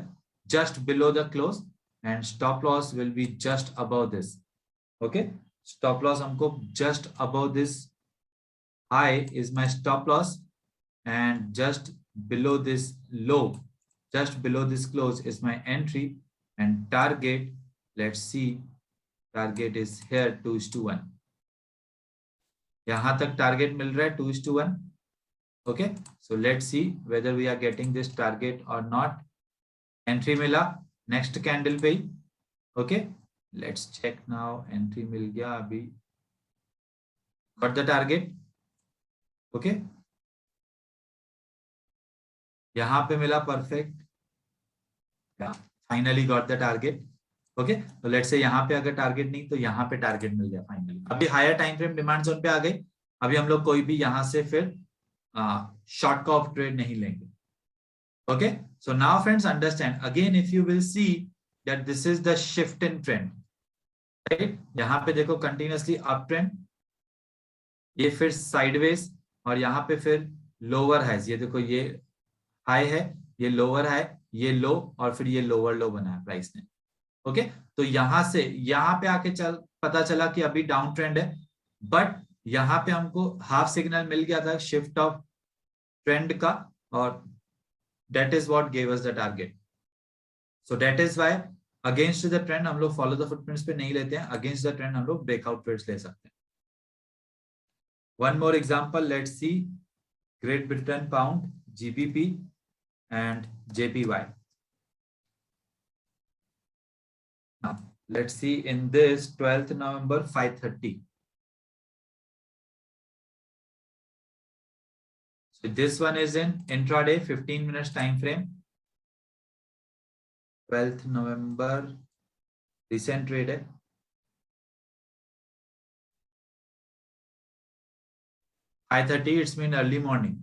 Just below the close, and stop loss will be just above this. Okay, stop loss हमको just above this high is my stop loss, and just below this low, just below this close is my entry, and target, let's see, target is here 2:1. यहाँ तक target मिल रहा है 2:1. Okay, so let's see whether we are getting this target or not. Entry मिला next candle पे. Okay, let's check now. Entry मिल गया अभी, गॉट द टारगेट. ओके, यहां पे मिला perfect, finally got the target. Okay, तो लेट्स से यहाँ पे अगर टारगेट नहीं तो यहाँ पे टारगेट मिल गया फाइनली. अभी higher time frame demand zone पे आ गई. अभी हम लोग कोई भी यहाँ से फिर शॉर्ट का ऑफ ट्रेड नहीं लेंगे. Okay, so now friends understand again, if you will see that this is the shift in trend, right? यहाँ पे देखो continuously up trend, ये फिर sideways, और यहाँ पे फिर lower highs. ये देखो ये high है, ये lower high, ये low, और फिर ये lower low बना है प्राइस ने. ओके, तो यहाँ से यहाँ पे आके पता चला कि अभी डाउन ट्रेंड है, बट यहाँ पे हमको हाफ सिग्नल मिल गया था शिफ्ट ऑफ ट्रेंड का, और that is what gave us the target. So that is why against the trend हम लोग फॉलो द फुटप्रिंट्स पे नहीं लेते हैं, अगेंस्ट द ट्रेंड हम लोग ब्रेकआउट ट्रेड्स ले सकते हैं. One more example, let's see great Britain pound, GBP and JPY. Now, let's see in this 12th November 5:30. So this one is in intraday 15 minutes time frame. 12th November recent trade है. 5:30 it's mean early morning.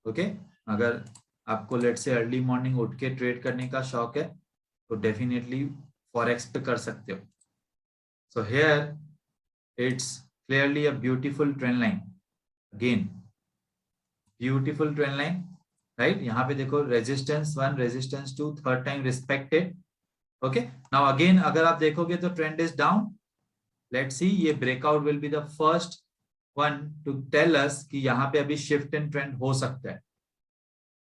Okay, अगर आपको late से early morning उठ के trade करने का शौक है तो डेफिनेटली फॉरेक्स पे कर सकते हो. So here it's clearly a beautiful trend line, again beautiful trend line, right. यहाँ पे देखो resistance 1, resistance 2, third time respected. Okay, now again अगर आप देखोगे तो trend is down. Let's see, ये breakout will be the first one to tell us कि यहाँ पे अभी शिफ्ट इन ट्रेंड हो सकता है.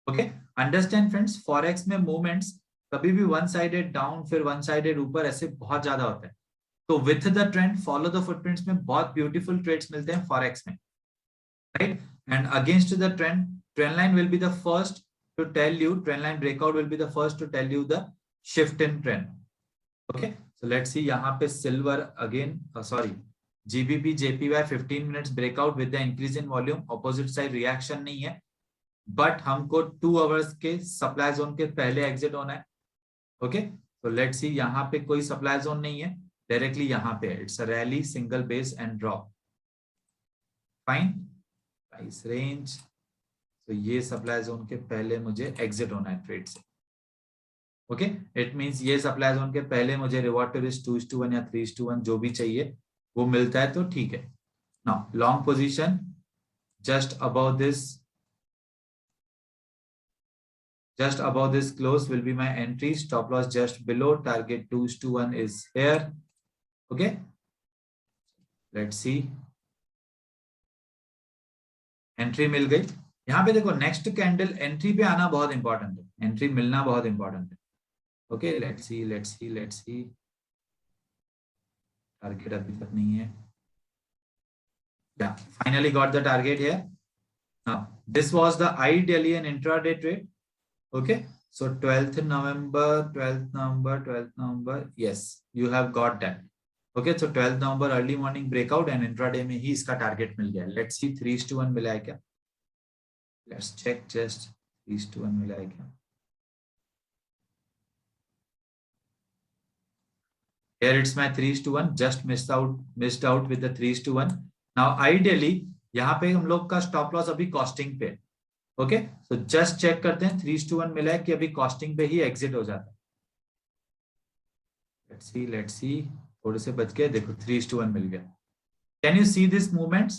ओके, अंडरस्टैंड फ्रेंड्स, फॉरेक्स में मूवमेंट्स कभी भी वन साइडेड डाउन फिर वन साइडेड ऊपर ऐसे बहुत ज्यादा होता है. तो with the trend follow the footprints में बहुत ब्यूटीफुल ट्रेड्स मिलते हैं फॉरेक्स में, right. And against the trend, trend line will be the first to tell you, trend line breakout will be the first to tell you the shift in trend. Okay, so let's see यहाँ पे silver again, sorry GBP JPY 15 minutes breakout with the increase in volume, opposite side reaction नहीं है, but हमको 2 hours के supply zone के पहले exit होना है. ओके, तो लेट्स सी यहाँ पे कोई सप्लाई जोन नहीं है, डायरेक्टली यहाँ पे it's a rally, single base and drop. Fine, price range, तो ये सप्लाई जोन के पहले मुझे एग्जिट होना है ट्रेड से. ओके, इट मींस ये सप्लाई जोन के पहले मुझे रिवॉर्ड टू रिस्क 2:1 या 3:1 जो भी चाहिए वो मिलता है तो ठीक है. Now long position just about this, just above this close will be my entry, stop loss just below, target 2:1 is here. Okay, let's see, entry मिल गई. यहाँ पे देखो नेक्स्ट कैंडल एंट्री पे आना बहुत इंपॉर्टेंट है, एंट्री मिलना बहुत इंपॉर्टेंट है. Okay, let's see let's see let's see, target अभी तक नहीं है. Yeah, finally got the target here. Now this was the ideally an intraday trade. Okay, so 12th November, yes, you have got that. Okay, so 12th November early morning breakout and intraday में ही इसका target मिल गया. Let's see 3:1 मिला है क्या? Let's check just 3:1 मिला है क्या? Here it's my 3:1, just missed out with the 3:1. Now ideally यहाँ पे हम लोग का स्टॉप लॉस अभी कॉस्टिंग पे. ओके, तो जस्ट चेक करते हैं 3:1 मिला है कि अभी कॉस्टिंग पे ही एग्जिट हो जाता है. लेट्स सी, थोड़े से बच गए, देखो 3:1 मिल गया. Can you see this movements?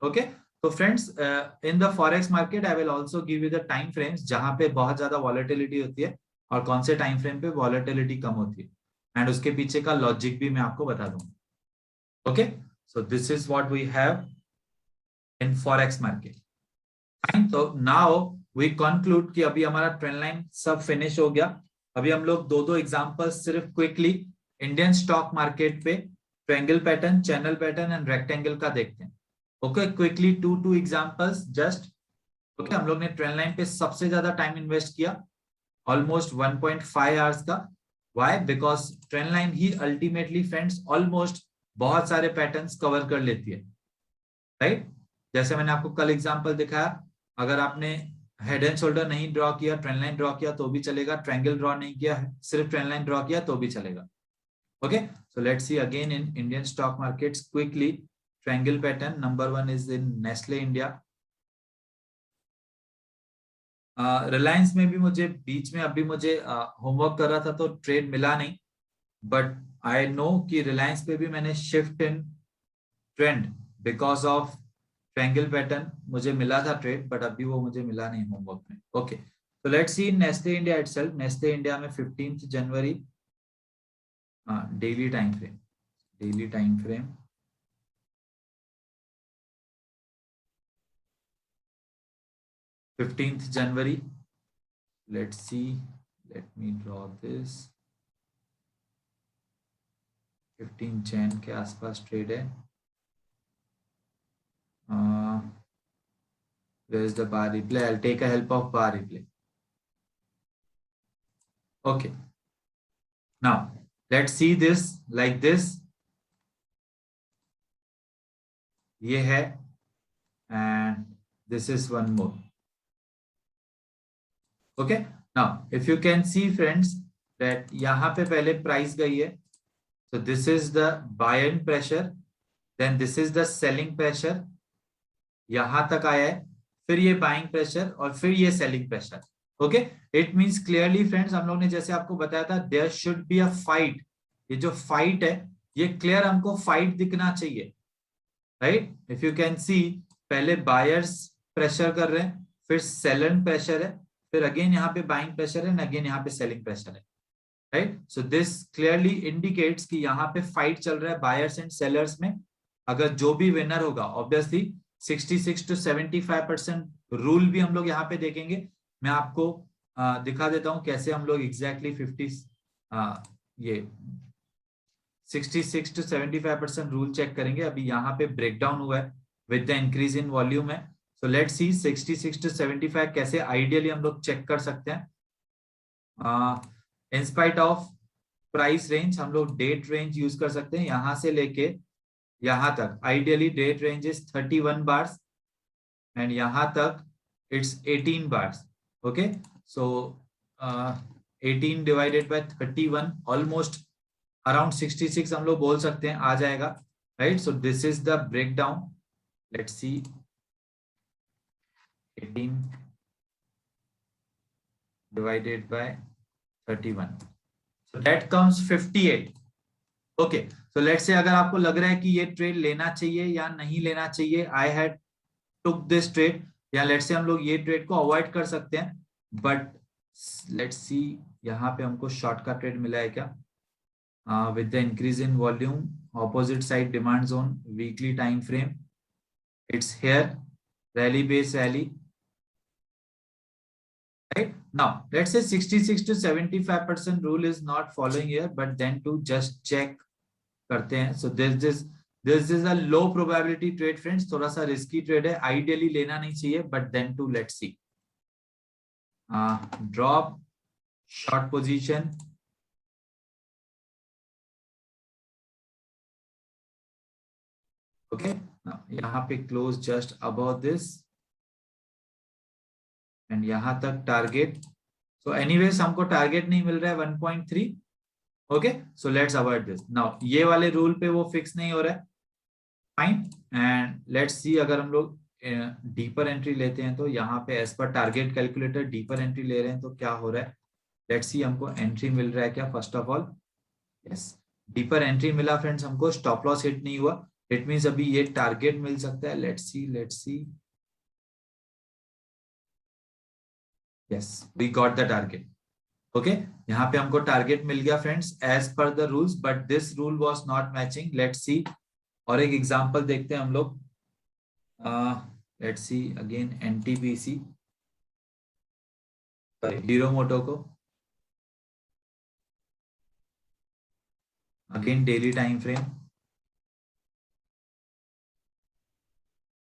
Okay, तो friends in the forex market I will also give you the time frames जहां पे बहुत ज्यादा वॉलेटिलिटी होती है और कौन से टाइम फ्रेम पे वॉलेटिलिटी कम होती है, एंड उसके पीछे का लॉजिक भी मैं आपको बता दूंगा. Okay, so this is what we have in forex market. तो नाउ वी कंक्लूड कि अभी हमारा ट्रेंड लाइन सब फिनिश हो गया. अभी हम लोग दो एग्जांपल्स सिर्फ क्विकली इंडियन स्टॉक मार्केट पे triangle pattern, channel pattern and rectangle का देखते हैं. Okay, quickly to examples just. Okay, हम लोग ने ट्रेंड लाइन पे सबसे ज्यादा टाइम इन्वेस्ट किया, ऑलमोस्ट 1.5 आवर्स का. Why? Because trend line he ultimately friends almost बहुत सारे पैटर्न्स कवर कर लेती है, राइट. जैसे मैंने आपको कल एग्जांपल दिखाया, अगर आपने हेड एंड शोल्डर नहीं ड्रॉ किया, ट्रेंड लाइन ड्रॉ किया तो भी चलेगा, ट्रायंगल ड्रॉ नहीं किया, सिर्फ ट्रेंड लाइन ड्रॉ किया तो भी चलेगा. Okay, so let's see again in Indian stock markets quickly. Triangle pattern number 1 is in Nestle India. Reliance में भी मुझे बीच में अभी मुझे होमवर्क कर रहा था तो ट्रेड मिला नहीं, बट आई नो कि रिलायंस पे भी मैंने shift in trend because of triangle pattern मुझे मिला था ट्रेड, बट अभी वो मुझे मिला नहीं होमवर्क में. ओके, तो let's see Nestle India itself. Nestle India में 15 जनवरी डेली टाइम फ्रेम 15 जनवरी. Let's see, let me draw this. 15 चैन के आसपास ट्रेड है. Where is the bar replay? I'll take a help of bar replay. Okay. Now let's see this like this. ये है and this is one more. Okay. Now if you can see friends that यहाँ पे पहले price गई है. So this is the buying pressure. Then this is the selling pressure. यहां तक आया है. फिर ये बाइंग प्रेशर और फिर ये selling pressure. Okay. It means clearly friends हम लोग ने जैसे आपको बताया था there should be a fight. ये जो फाइट है ये क्लियर हमको फाइट दिखना चाहिए. राइट. इफ यू कैन सी पहले बायर्स प्रेशर कर रहे हैं, फिर सेलर प्रेशर है, फिर अगेन यहाँ पे बाइंग प्रेशर है, अगेन यहाँ पे सेलिंग प्रेशर है. Right. So this clearly indicates कि यहाँ पे फाइट चल रहा है बायर्स एंड सेलर्स में. अगर जो भी विनर होगा ऑब्वियसली 66 to 75% रूल भी हम लोग यहाँ पे देखेंगे. मैं आपको दिखा देता हूँ कैसे हम लोग एग्जैक्टली 66 to 75% रूल चेक करेंगे. अभी यहाँ पे ब्रेकडाउन हुआ है with the increase in volume है. सो लेट्स सी 66 to 75 कैसे आइडियली हम लोग चेक कर सकते हैं. In spite of price range हम लोग डेट रेंज यूज कर सकते हैं. यहां से लेके यहां तक ideally date range is 31 bars and यहां तक it's 18 bars. Okay. So 18 divided by 31 almost around 66 हम लोग बोल सकते हैं आ जाएगा. Right. So this is the breakdown. Let's see 18 divided by 31. So that comes 58. Okay. So let's say अगर आपको लग रहा है कि ये ट्रेड लेना चाहिए या नहीं लेना चाहिए, I had took this trade, या लेट्स से हम लोग ये ट्रेड को अवॉइड कर सकते हैं. बट लेट्स सी यहाँ पे हमको शॉर्ट का ट्रेड मिला है क्या. With the increase in volume opposite side demand zone weekly time frame it's here rally base rally. Right now, let's say 66 to 75% rule is not following here, but then to just check करते हैं. So this is a low probability trade friends. थोड़ा सा risky trade है, ideally लेना नहीं चाहिए, but then to let's see. Drop short position. Okay. Now यहाँ पे close just above this. And यहां तक टारगेट. सो एनीवेज हमको टारगेट नहीं मिल रहा है 1.3. Okay. So let's avoid this. Now ये वाले रूल पे वो फिक्स नहीं हो रहा है. फाइन. एंड लेट्स सी अगर हम लोग डीपर एंट्री लेते हैं तो यहाँ पे as per target calculator deeper entry ले रहे हैं तो क्या हो रहा है. लेट्स सी हमको एंट्री मिल रहा है क्या. First of all yes deeper entry मिला फ्रेंड्स हमको. स्टॉप लॉस हिट नहीं हुआ. इट मींस अभी ये टारगेट मिल सकता है. Let's C yes we got the target. okay. यहाँ पे हमको टारगेट मिल गया friends as per the rules, but this rule was not matching. Let's see और एक एग्जांपल देखते हैं हम लोग. Let's see again NTPC Hero MotoCorp again daily time frame.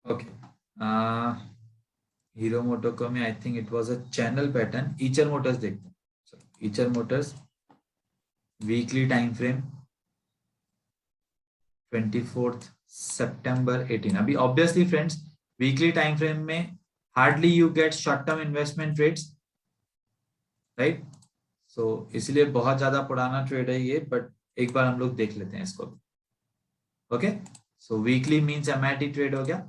Okay. Hero MotoCorp में I think it was a channel pattern. Eicher Motors देखते हैं. Eicher Motors weekly time frame 24 सितंबर 18. अभी obviously friends weekly time frame में hardly you get short term investment trades. Right. So इसलिए बहुत ज्यादा पुराना ट्रेड है ये, बट एक बार हम लोग देख लेते हैं इसको. ओके. सो वीकली मींस एमआईटी ट्रेड हो गया.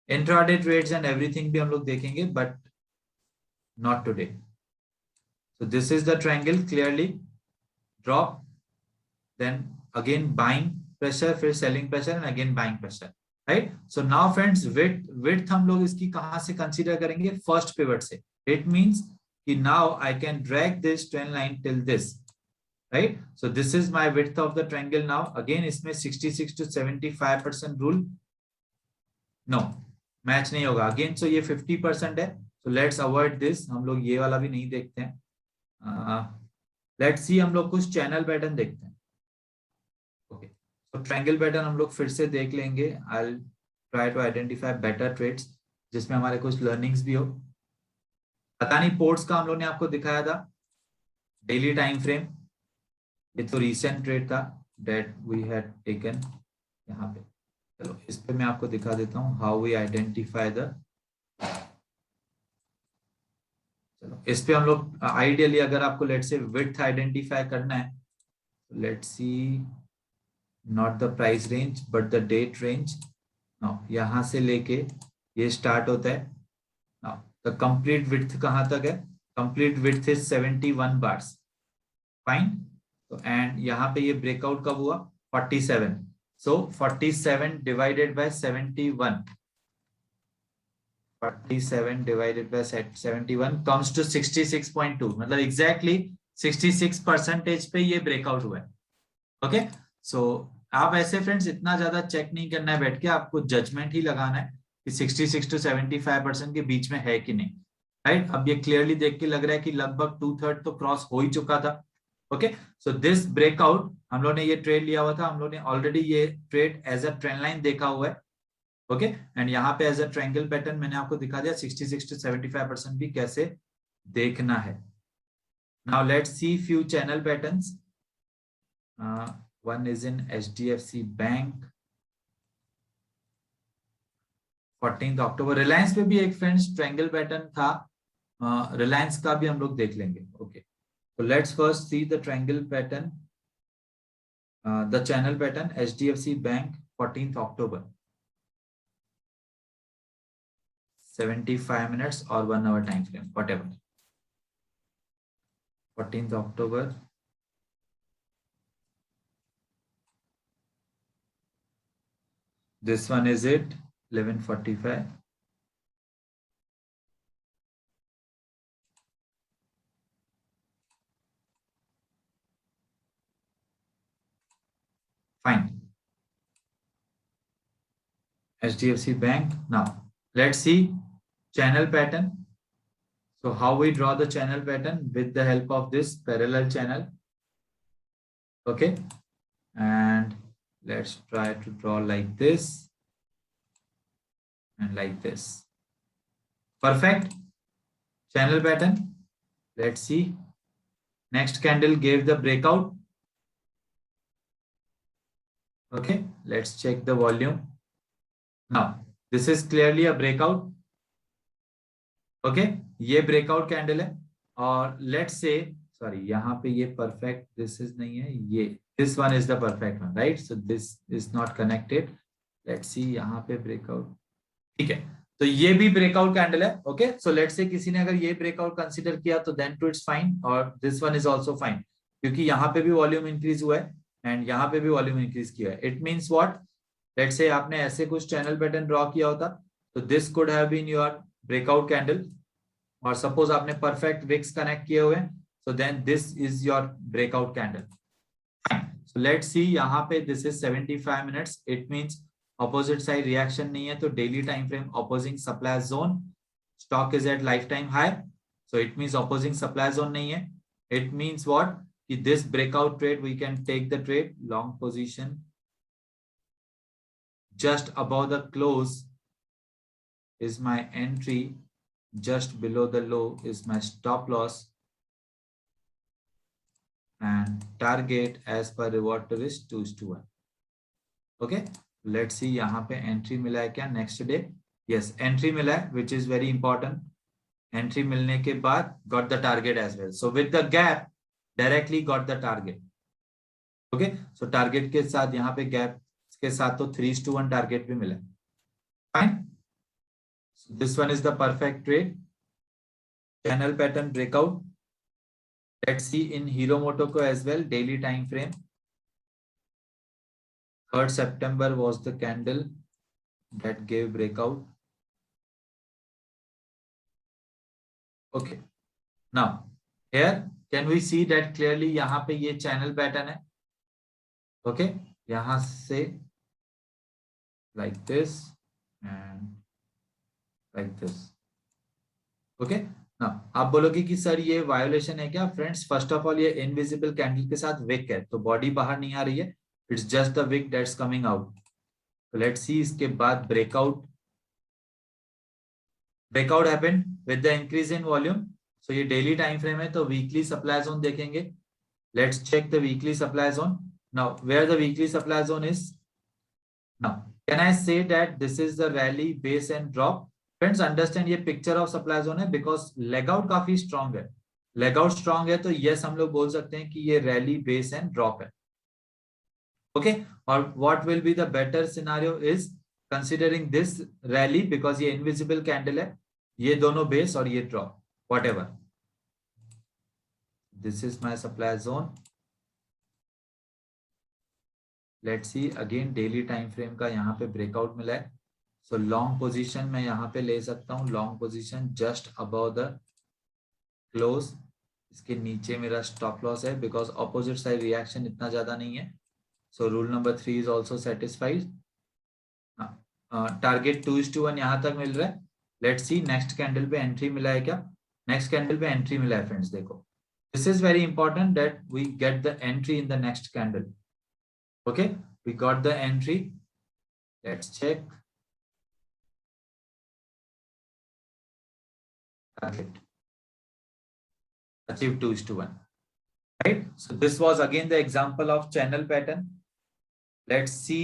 इंट्राडे ट्रेड्स एंड एवरीथिंग भी हम लोग देखेंगे, but not today. So this is the triangle. Clearly drop, then again buying pressure, फिर selling pressure and again buying pressure. Right. So now friends width हम लोग इसकी कहां से कंसीडर करेंगे. फर्स्ट पिवट से. इट मींस कि now I can drag this trend line till this. Right. So this is my width of the triangle. Now again इसमें 66 to 75% rule no match नहीं होगा अगेन. सो ये 50% है. So let's avoid this. हम लोग ये वाला भी नहीं देखते हैं. लेट्स सी हम लोग कुछ चैनल पैटर्न देखते हैं. ओके. तो ट्रायंगल पैटर्न हम लोग फिर से देख लेंगे। I try to identify better trades जिसमें हमारे कुछ लर्निंग्स भी हो। पता नहीं पोर्ट्स का हम लोग ने आपको दिखाया था डेली टाइम फ्रेम, ये तो रिसेंट ट्रेड था दैट वी हैड टेकन यहाँ पे। चलो इस पे मैं आपको दिखा देता हूँ हाउ वी आइडेंटिफाई द। चलो इस पे हम लोग आइडियली अगर आपको लेट से विड्थ आइडेंटिफाई करना है, let's see not the price range but the date range. यहां से लेके ये स्टार्ट होता है। द कंप्लीट विड्थ कहां तक है? Complete width is 71 bars. Fine. तो एंड यहाँ पे ये ब्रेकआउट कब हुआ? 47। So 47 divided by 71, 47 divided by 71 comes to 66.2, मतलब एग्जैक्टली 66% पे ये ब्रेकआउट हुआ है। ओके सो आप ऐसे फ्रेंड्स इतना ज्यादा चेक नहीं करना है बैठ के, आपको जजमेंट ही लगाना है कि 66 to 75% के बीच में है कि नहीं। राइट, अब ये क्लियरली देख के लग रहा है कि लगभग 2/3 तो क्रॉस हो ही चुका था। ओके सो दिस ब्रेकआउट हम लोग ने ये ट्रेड लिया हुआ था, हम लोग ने ऑलरेडी ये trade as a trend line देखा हुआ है। ओके एंड यहाँ पे एज अ ट्रायंगल पैटर्न मैंने आपको दिखा दिया 66 to 75% भी कैसे देखना है। Now let's see few channel patterns. One is in HDFC Bank, 14 अक्टूबर। रिलायंस पे भी एक फ्रेंड्स ट्रायंगल पैटर्न था, रिलायंस का भी हम लोग देख लेंगे। ओके तो let's first see the triangle pattern, the channel pattern HDFC bank 14 October, 75 minutes और 1 hour time frame whatever. 14 October, this one is it 11:45। fine, HDFC Bank। now let's see channel pattern. So how we draw the channel pattern? With the help of this parallel channel. Okay and let's try to draw like this and like this. Perfect channel pattern. Let's see, next candle gave the breakout. Okay, let's check the volume. Now this is clearly a breakout. Okay, ये breakout candle है और let's say sorry यहाँ पे ये perfect this is नहीं है, ये this one is the perfect one, right? So this is not connected. Let's see यहाँ पे breakout, ठीक है तो ये भी ब्रेकआउट कैंडल है। ओके सो लेट्स से किसी ने अगर ये ब्रेकआउट कंसीडर किया तो देन टू इट्स फाइन, और this one is also fine क्योंकि यहाँ पे भी वॉल्यूम इंक्रीज हुआ है एंड यहाँ पे भी वॉल्यूम इंक्रीज किया है। It means what, let's say आपने ऐसे कुछ चैनल पैटर्न ड्रॉ किया होता तो this could have been your breakout candle, और सपोज आपने परफेक्ट विक्स कनेक्ट किए हुए so then this is your breakout candle. So let's see यहाँ पे this is 75 minutes, it means opposite side reaction नहीं है तो daily time frame opposing supply zone, stock is at lifetime high, so it means opposing supply zone नहीं है। It means what कि this breakout trade we can take the trade long position just above the close is my entry, just below the low is my stop loss, and target as per reward is 2:1। okay let's see यहाँ पे entry मिला है क्या next day? Yes entry मिला है which is very important. Entry मिलने के बाद got the target as well, so with the gap directly got the target. Okay so target के साथ यहाँ पे गैप के साथ तो 3:1 टारगेट भी मिला है। Fine, this one is the perfect trade, channel pattern breakout। let's see in Hero Motoko as well, daily time frame 3rd September was the candle that gave breakout। okay now here can we see that clearly यहाँ पे ये channel pattern है। okay यहाँ से like this and like this। okay now आप बोलोगे कि sir ये वायोलेशन है क्या? फ्रेंड्स फर्स्ट ऑफ ऑल ये इनविजिबल कैंडल के साथ विक है तो बॉडी बाहर नहीं आ रही है, it's just the wick that's coming out. Let's see इसके बाद breakout happened with the increase in volume. So ये डेली टाइम फ्रेम है तो वीकली सप्लाई जोन देखेंगे. Let's check the weekly supply zone. Now where the weekly supply zone is. Now can I say that this is the rally base and drop. Friends understand ये picture of supply zone है because leg out काफी strong है. Leg out strong है तो yes हम लोग बोल सकते हैं कि ये रैली बेस एंड ड्रॉप है. ओके और what will be the better scenario is considering this rally because ये इनविजिबल कैंडल है. ये दोनों बेस और ये drop whatever. This is my supply zone. Let's see again daily time frame का यहाँ पे breakout मिला है. So long position मैं यहाँ पे ले सकता हूँ. Long position just above the close. इसके नीचे मेरा stop loss है because opposite side reaction इतना ज्यादा नहीं है. So rule number 3 is also satisfied. Target 2:1 यहाँ तक मिल रहा है. Let's see next candle पे entry मिला है क्या. नेक्स्ट कैंडल पे एंट्री मिला है फ्रेंड्स. देखो this is very important that we get the entry in the next candle. Okay we got the entry. Let's check. Target achieve 2:1. Right. So this was again the example of channel pattern. Let's see.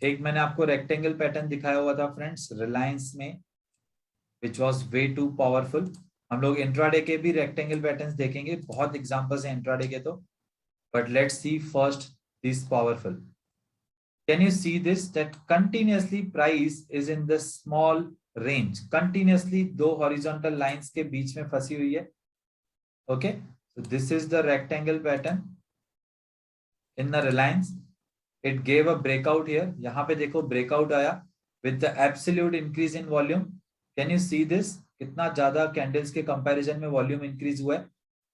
एक मैंने आपको rectangle pattern दिखाया हुआ था friends Reliance में which was way too powerful. हम लोग intraday के भी रेक्टेंगल पैटर्न्स देखेंगे. बहुत एग्जांपल्स हैं इंट्राडे के तो. But let's see first this powerful. Can you see this that continuously price is in the small range. Continuously दो horizontal lines के बीच में फंसी हुई है. Okay. So this is the rectangle pattern in the Reliance. It gave a breakout here. यहाँ पे देखो breakout आया with the absolute increase in volume. Can you see this? कितना ज्यादा कैंडल्स के कंपैरिजन में वॉल्यूम इंक्रीज हुआ है.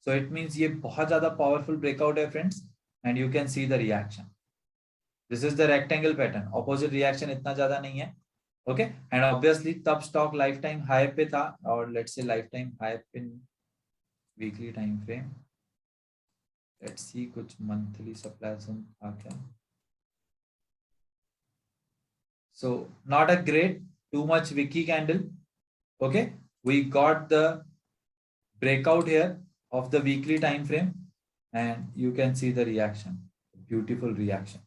सो इट मींस ये बहुत ज्यादा पावरफुल ब्रेकआउट है friends. And you can see the reaction. This is the rectangle pattern. Opposite reaction इतना ज्यादा नहीं है. ओके एंड ऑब्वियसली तब स्टॉक लाइफ टाइम हाई पे था और let's say life time high in weekly time frame. Let's सी कुछ monthly supply zone था क्या. So not a great too much Vicky candle. Okay, we got the breakout here of the weekly time frame and you can see the reaction. Beautiful reaction.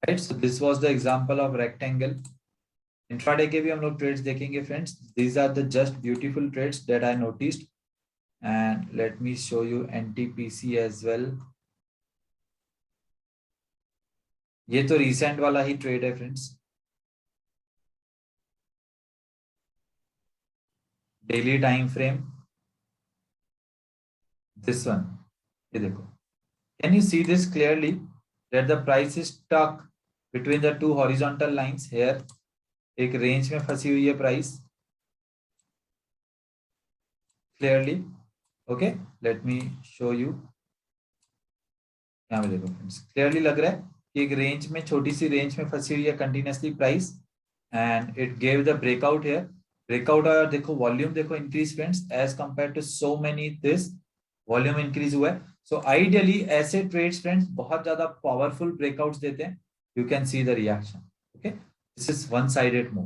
Right, so this was the example of rectangle. Intraday के भी हम लोग trades देखेंगे friends. These are the just beautiful trades that I noticed. And let me show you NTPC as well. ये तो recent वाला ही trade है friends. Daily time frame. This one. ये देखो. Can you see this clearly that the price is stuck between the two horizontal lines here. एक range में फंसी हुई है price. Clearly. Okay, let me show you. यहाँ पे देखो फ्रेंड्स क्लियरली लग रहा है कि एक रेंज में छोटी सी रेंज में फंसी हुई है continuously price and it gave the breakout here. Breakout और देखो वॉल्यूम देखो increase friends as compare to so many this volume increase हुआ है. सो आइडियली ऐसे ट्रेड्स फ्रेंड्स बहुत ज्यादा पावरफुल ब्रेकआउट्स देते हैं. You can see the reaction. Okay this is one sided move.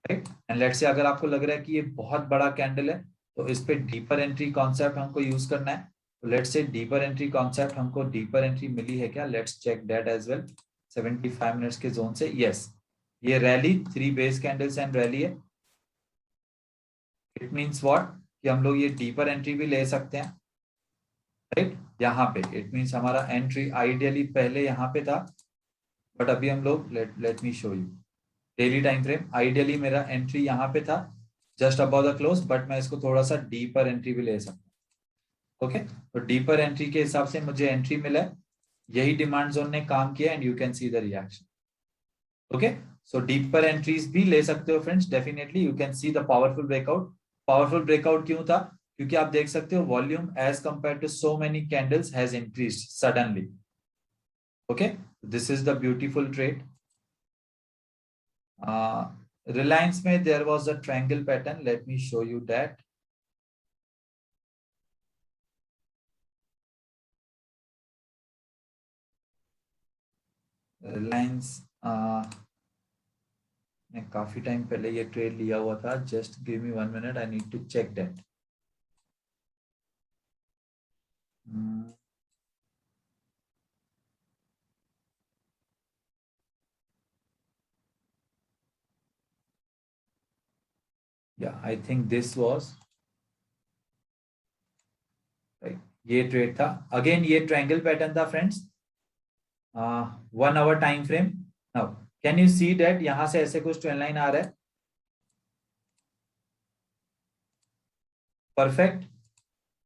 Right and let's say अगर आपको लग रहा है कि ये बहुत बड़ा कैंडल है तो इस पे डीपर एंट्री कॉन्सेप्ट हमको यूज करना है. Let's say deeper entry concept हमको डीपर एंट्री मिली है क्या. Let's check that as well. 75 minutes के जोन से. यस ये rally 3 base candles and rally है. इट मींस व्हाट कि हम लोग ये डीपर एंट्री भी ले सकते हैं. राइट यहाँ पे इट मींस हमारा एंट्री आइडियली पहले यहाँ पे था बट अभी हम लोग late me show you daily time frame. Ideally मेरा एंट्री यहाँ पे था just about the close but मैं इसको थोड़ा सा डीपर एंट्री भी ले सकता हूँ. ओके तो डीपर एंट्री के हिसाब से मुझे एंट्री मिला है. यही डिमांड जोन ने काम किया and you can see the reaction. Okay so deeper entries भी ले सकते हो friends. Definitely you can see the powerful breakout. Powerful breakout क्यों था क्योंकि आप देख सकते हो volume as compare to so many candles has increased suddenly. Okay this is the beautiful trade. Reliance में there was a triangle pattern. Let me show you that. Reliance मैं काफी टाइम पहले ये ट्रेड लिया हुआ था. Just give me 1 minute, I need to check that. या I think this was right. ये ट्रेड था. अगेन ये ट्रायंगल पैटर्न था friends. 1 hour time frame. Now can you see that यहां से ऐसे कुछ ट्रेंड लाइन आ रहा है. Perfect.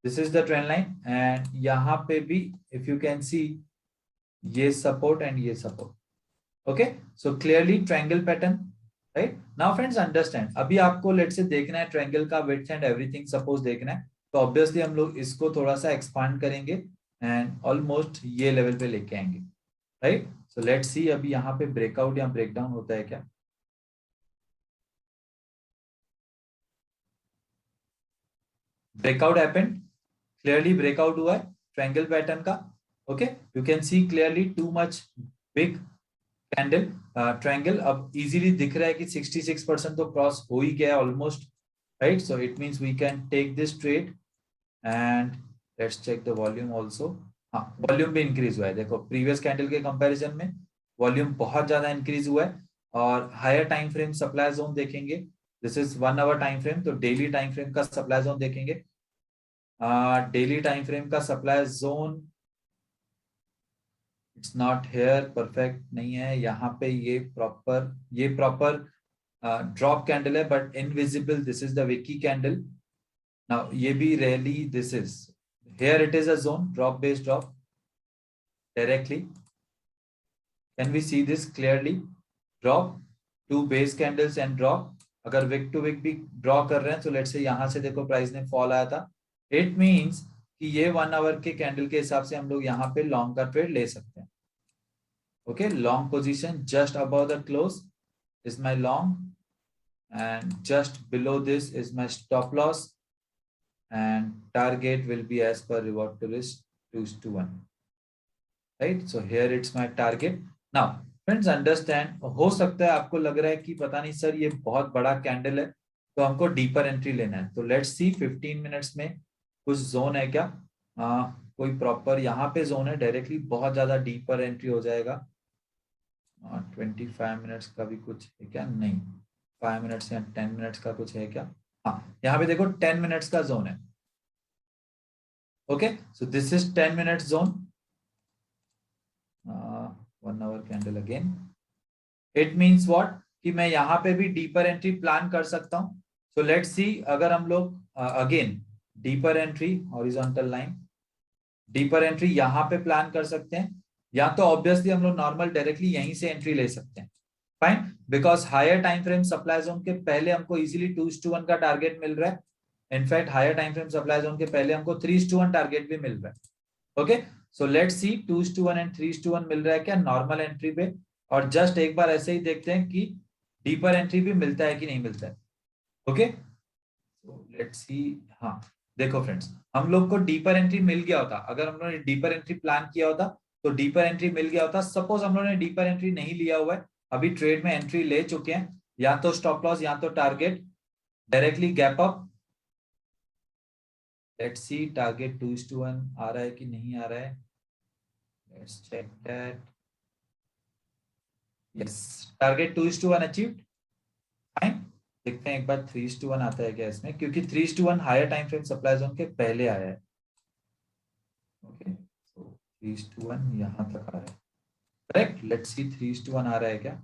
This is the trend line and यहाँ पे भी इफ यू कैन सी ये सपोर्ट एंड ये support. Okay, so clearly triangle pattern. Right now friends understand. अभी आपको लेट से देखना है ट्रायंगल का विड्थ एंड एवरीथिंग सपोज देखना है. तो ऑब्वियसली हम लोग इसको थोड़ा सा एक्सपांड करेंगे एंड ऑलमोस्ट ये लेवल पे लेके आएंगे. राइट, सो लेट्स सी अभी यहाँ पे ब्रेकआउट या ब्रेकडाउन होता है क्या. Breakout happened. क्लियरली ब्रेकआउट हुआ है ट्रायंगल पैटर्न का. Okay, you can see clearly too much big candle. Triangle अब इजीली दिख रहा है कि 66% तो क्रॉस हो ही गया almost. Right, so it means we can take this trade and let's check the volume also. हाँ, वॉल्यूम भी इंक्रीज हुआ है. देखो प्रीवियस कैंडल के कंपैरिजन में वॉल्यूम बहुत ज्यादा इंक्रीज हुआ है. और higher time frame supply zone देखेंगे. This is 1 hour time frame. तो डेली टाइम फ्रेम का सप्लाई जोन देखेंगे. डेली टाइम फ्रेम का supply zone it's not here. Perfect नहीं है यहाँ पे. ये प्रॉपर ड्रॉप कैंडल है but invisible. This is the Vicky candle. Now ये भी rarely this is here. It is a zone drop based drop directly. Can we see this clearly? Drop, two base candles and drop. अगर Wick to Wick भी draw कर रहे हैं तो let's से यहां से देखो प्राइस ने फॉल आया था. इट मींस कि ये 1 आवर के कैंडल के हिसाब से हम लोग यहाँ पे लॉन्ग का ट्रेड ले सकते हैं. Okay, long position just above the close is my long and just below this is my stop loss and target will be as per reward to risk 2:1. Right, so here it's my target. Now friends understand. हो सकता है आपको लग रहा है कि पता नहीं सर ये बहुत बड़ा कैंडल है तो हमको डीपर एंट्री लेना है. तो लेट्स सी 15 मिनट्स में कुछ जोन है क्या. कोई प्रॉपर यहाँ पे जोन है. डायरेक्टली बहुत ज्यादा डीपर एंट्री हो जाएगा. 25 मिनट्स का भी कुछ है क्या. नहीं, 5 मिनट्स या 10 मिनट्स का कुछ है क्या. हाँ, यहाँ पे देखो 10 मिनट्स का जोन है. Okay, so this is 10 minutes zone. 1 our candle again. It means what कि मैं यहाँ पे भी डीपर एंट्री प्लान कर सकता हूँ. सो लेट्स सी अगर हम लोग again deeper entry horizontal line deeper entry यहाँ पे प्लान कर सकते हैं. या तो ऑब्वियसली हम लोग नॉर्मल डायरेक्टली यहीं से एंट्री ले सकते हैं. Fine, because higher time frame supply zone के पहले हमको इजीली 2:1 का टारगेट मिल रहा है. In fact higher time frame supply zone के पहले हमको 3:1 टारगेट भी मिल रहा है. Okay, so let's see 2:1 and 3:1 मिल रहा है क्या नॉर्मल एंट्री पे. और जस्ट एक बार ऐसे ही देखते हैं कि डीपर एंट्री भी मिलता है कि नहीं मिलता है. ओके, सो लेट्स सी. हाँ देखो फ्रेंड्स, हम लोग को डीपर एंट्री मिल गया होता. अगर हम लोगों ने डीपर एंट्री प्लान किया होता तो डीपर एंट्री मिल गया होता. सपोज हम लोगों ने डीपर एंट्री नहीं लिया हुआ है, अभी ट्रेड में एंट्री ले चुके हैं, या तो स्टॉप लॉस या तो target, directly gap up. Let's see target 2:1 आ रहा है कि नहीं आ रहा है. Let's check that. Yes, target 2:1 achieved. Fine, देखते हैं एक बार 3:1 आता है क्या इसमें, क्योंकि 3:1 higher time frame supply zone के पहले आया है. ओके, सो 3:1 यहाँ तक आ रहा है. करेक्ट, लेट्स सी 3:1 आ रहा है क्या.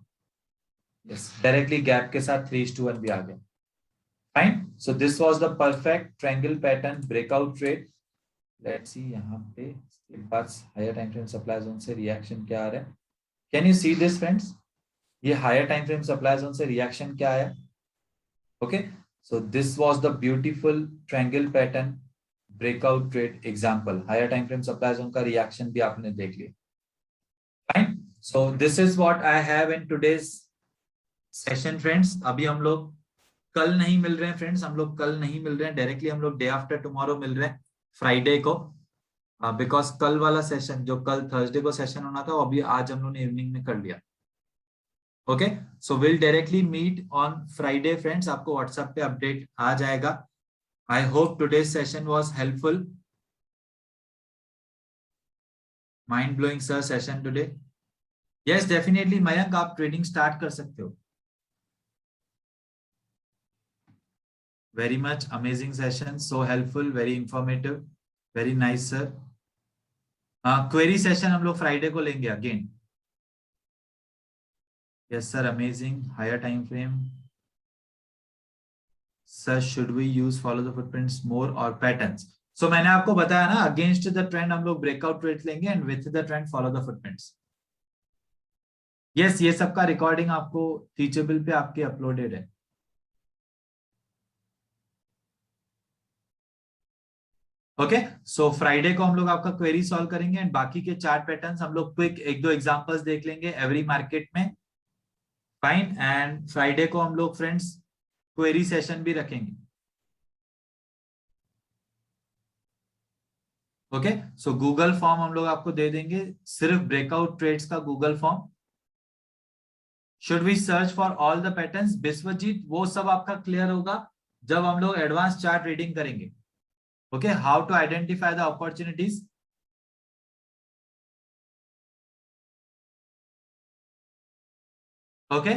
यस, डायरेक्टली गैप के साथ 3:1 भी आ गया. Fine, so this was the perfect triangle pattern breakout trade. Let's see यहाँ पे इसके बाद higher time frame supply zone से रिएक्शन क्या आ रहा है. Can you see this friends, ये higher time frame supply zone से रिएक्शन क्या आया. Okay, so this was the beautiful triangle pattern breakout trade example. Higher time frame supply zone का रिएक्शन भी आपने देख लिया. Fine, so this is what I have in today's session friends. अभी हम लोग कल नहीं मिल रहे हैं फ्रेंड्स. हम लोग कल नहीं मिल रहे हैं डायरेक्टली. हम लोग डे आफ्टर टुमारो मिल रहे हैं फ्राइडे को. बिकॉज कल वाला सेशन जो कल थर्सडे को सेशन होना था वो अभी आज हम लोग ने इवनिंग में कर लिया। Okay, so will directly meet on Friday friends, आपको व्हाट्सएप पे अपडेट आ जाएगा। I hope today's session was helpful. Mind blowing sir session today. Yes definitely Mayank, आप ट्रेडिंग स्टार्ट कर सकते हो। Very much amazing session, so helpful, very informative, very nice sir. Query session हम लोग फ्राइडे को लेंगे again. Yes sir, amazing, higher time frame. Sir should we use follow the footprints मोर और patterns? सो मैंने आपको बताया ना, अगेंस्ट द ट्रेंड हम लोग ब्रेकआउट ट्रेड लेंगे and with the trend follow the footprints. Yes, ये सबका रिकॉर्डिंग आपको टीचेबल पे आपके अपलोडेड है। ओके, सो फ्राइडे को हम लोग आपका क्वेरी सॉल्व करेंगे एंड बाकी के चार्ट पैटर्न्स हम लोग क्विक एक दो एग्जांपल्स देख लेंगे एवरी मार्केट में। फाइन, एंड फ्राइडे को हम लोग फ्रेंड्स क्वेरी सेशन भी रखेंगे। ओके, सो गूगल फॉर्म हम लोग आपको दे देंगे, सिर्फ ब्रेकआउट ट्रेड्स का Google form. Should we search for all the patterns Vishwajeet, वो सब आपका क्लियर होगा जब हम लोग एडवांस चार्ट रीडिंग करेंगे। Okay, how to identify the opportunities. Okay,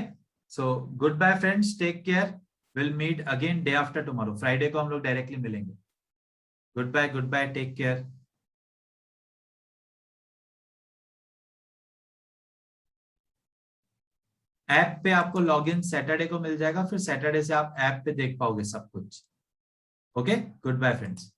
so good bye friends, take care, will meet again day after tomorrow, Friday को हम लोग डायरेक्टली मिलेंगे। Good bye, take care. App पे आपको लॉगिन सैटरडे को मिल जाएगा, फिर सैटरडे से आप ऐप पे देख पाओगे सब कुछ। Okay, good bye friends.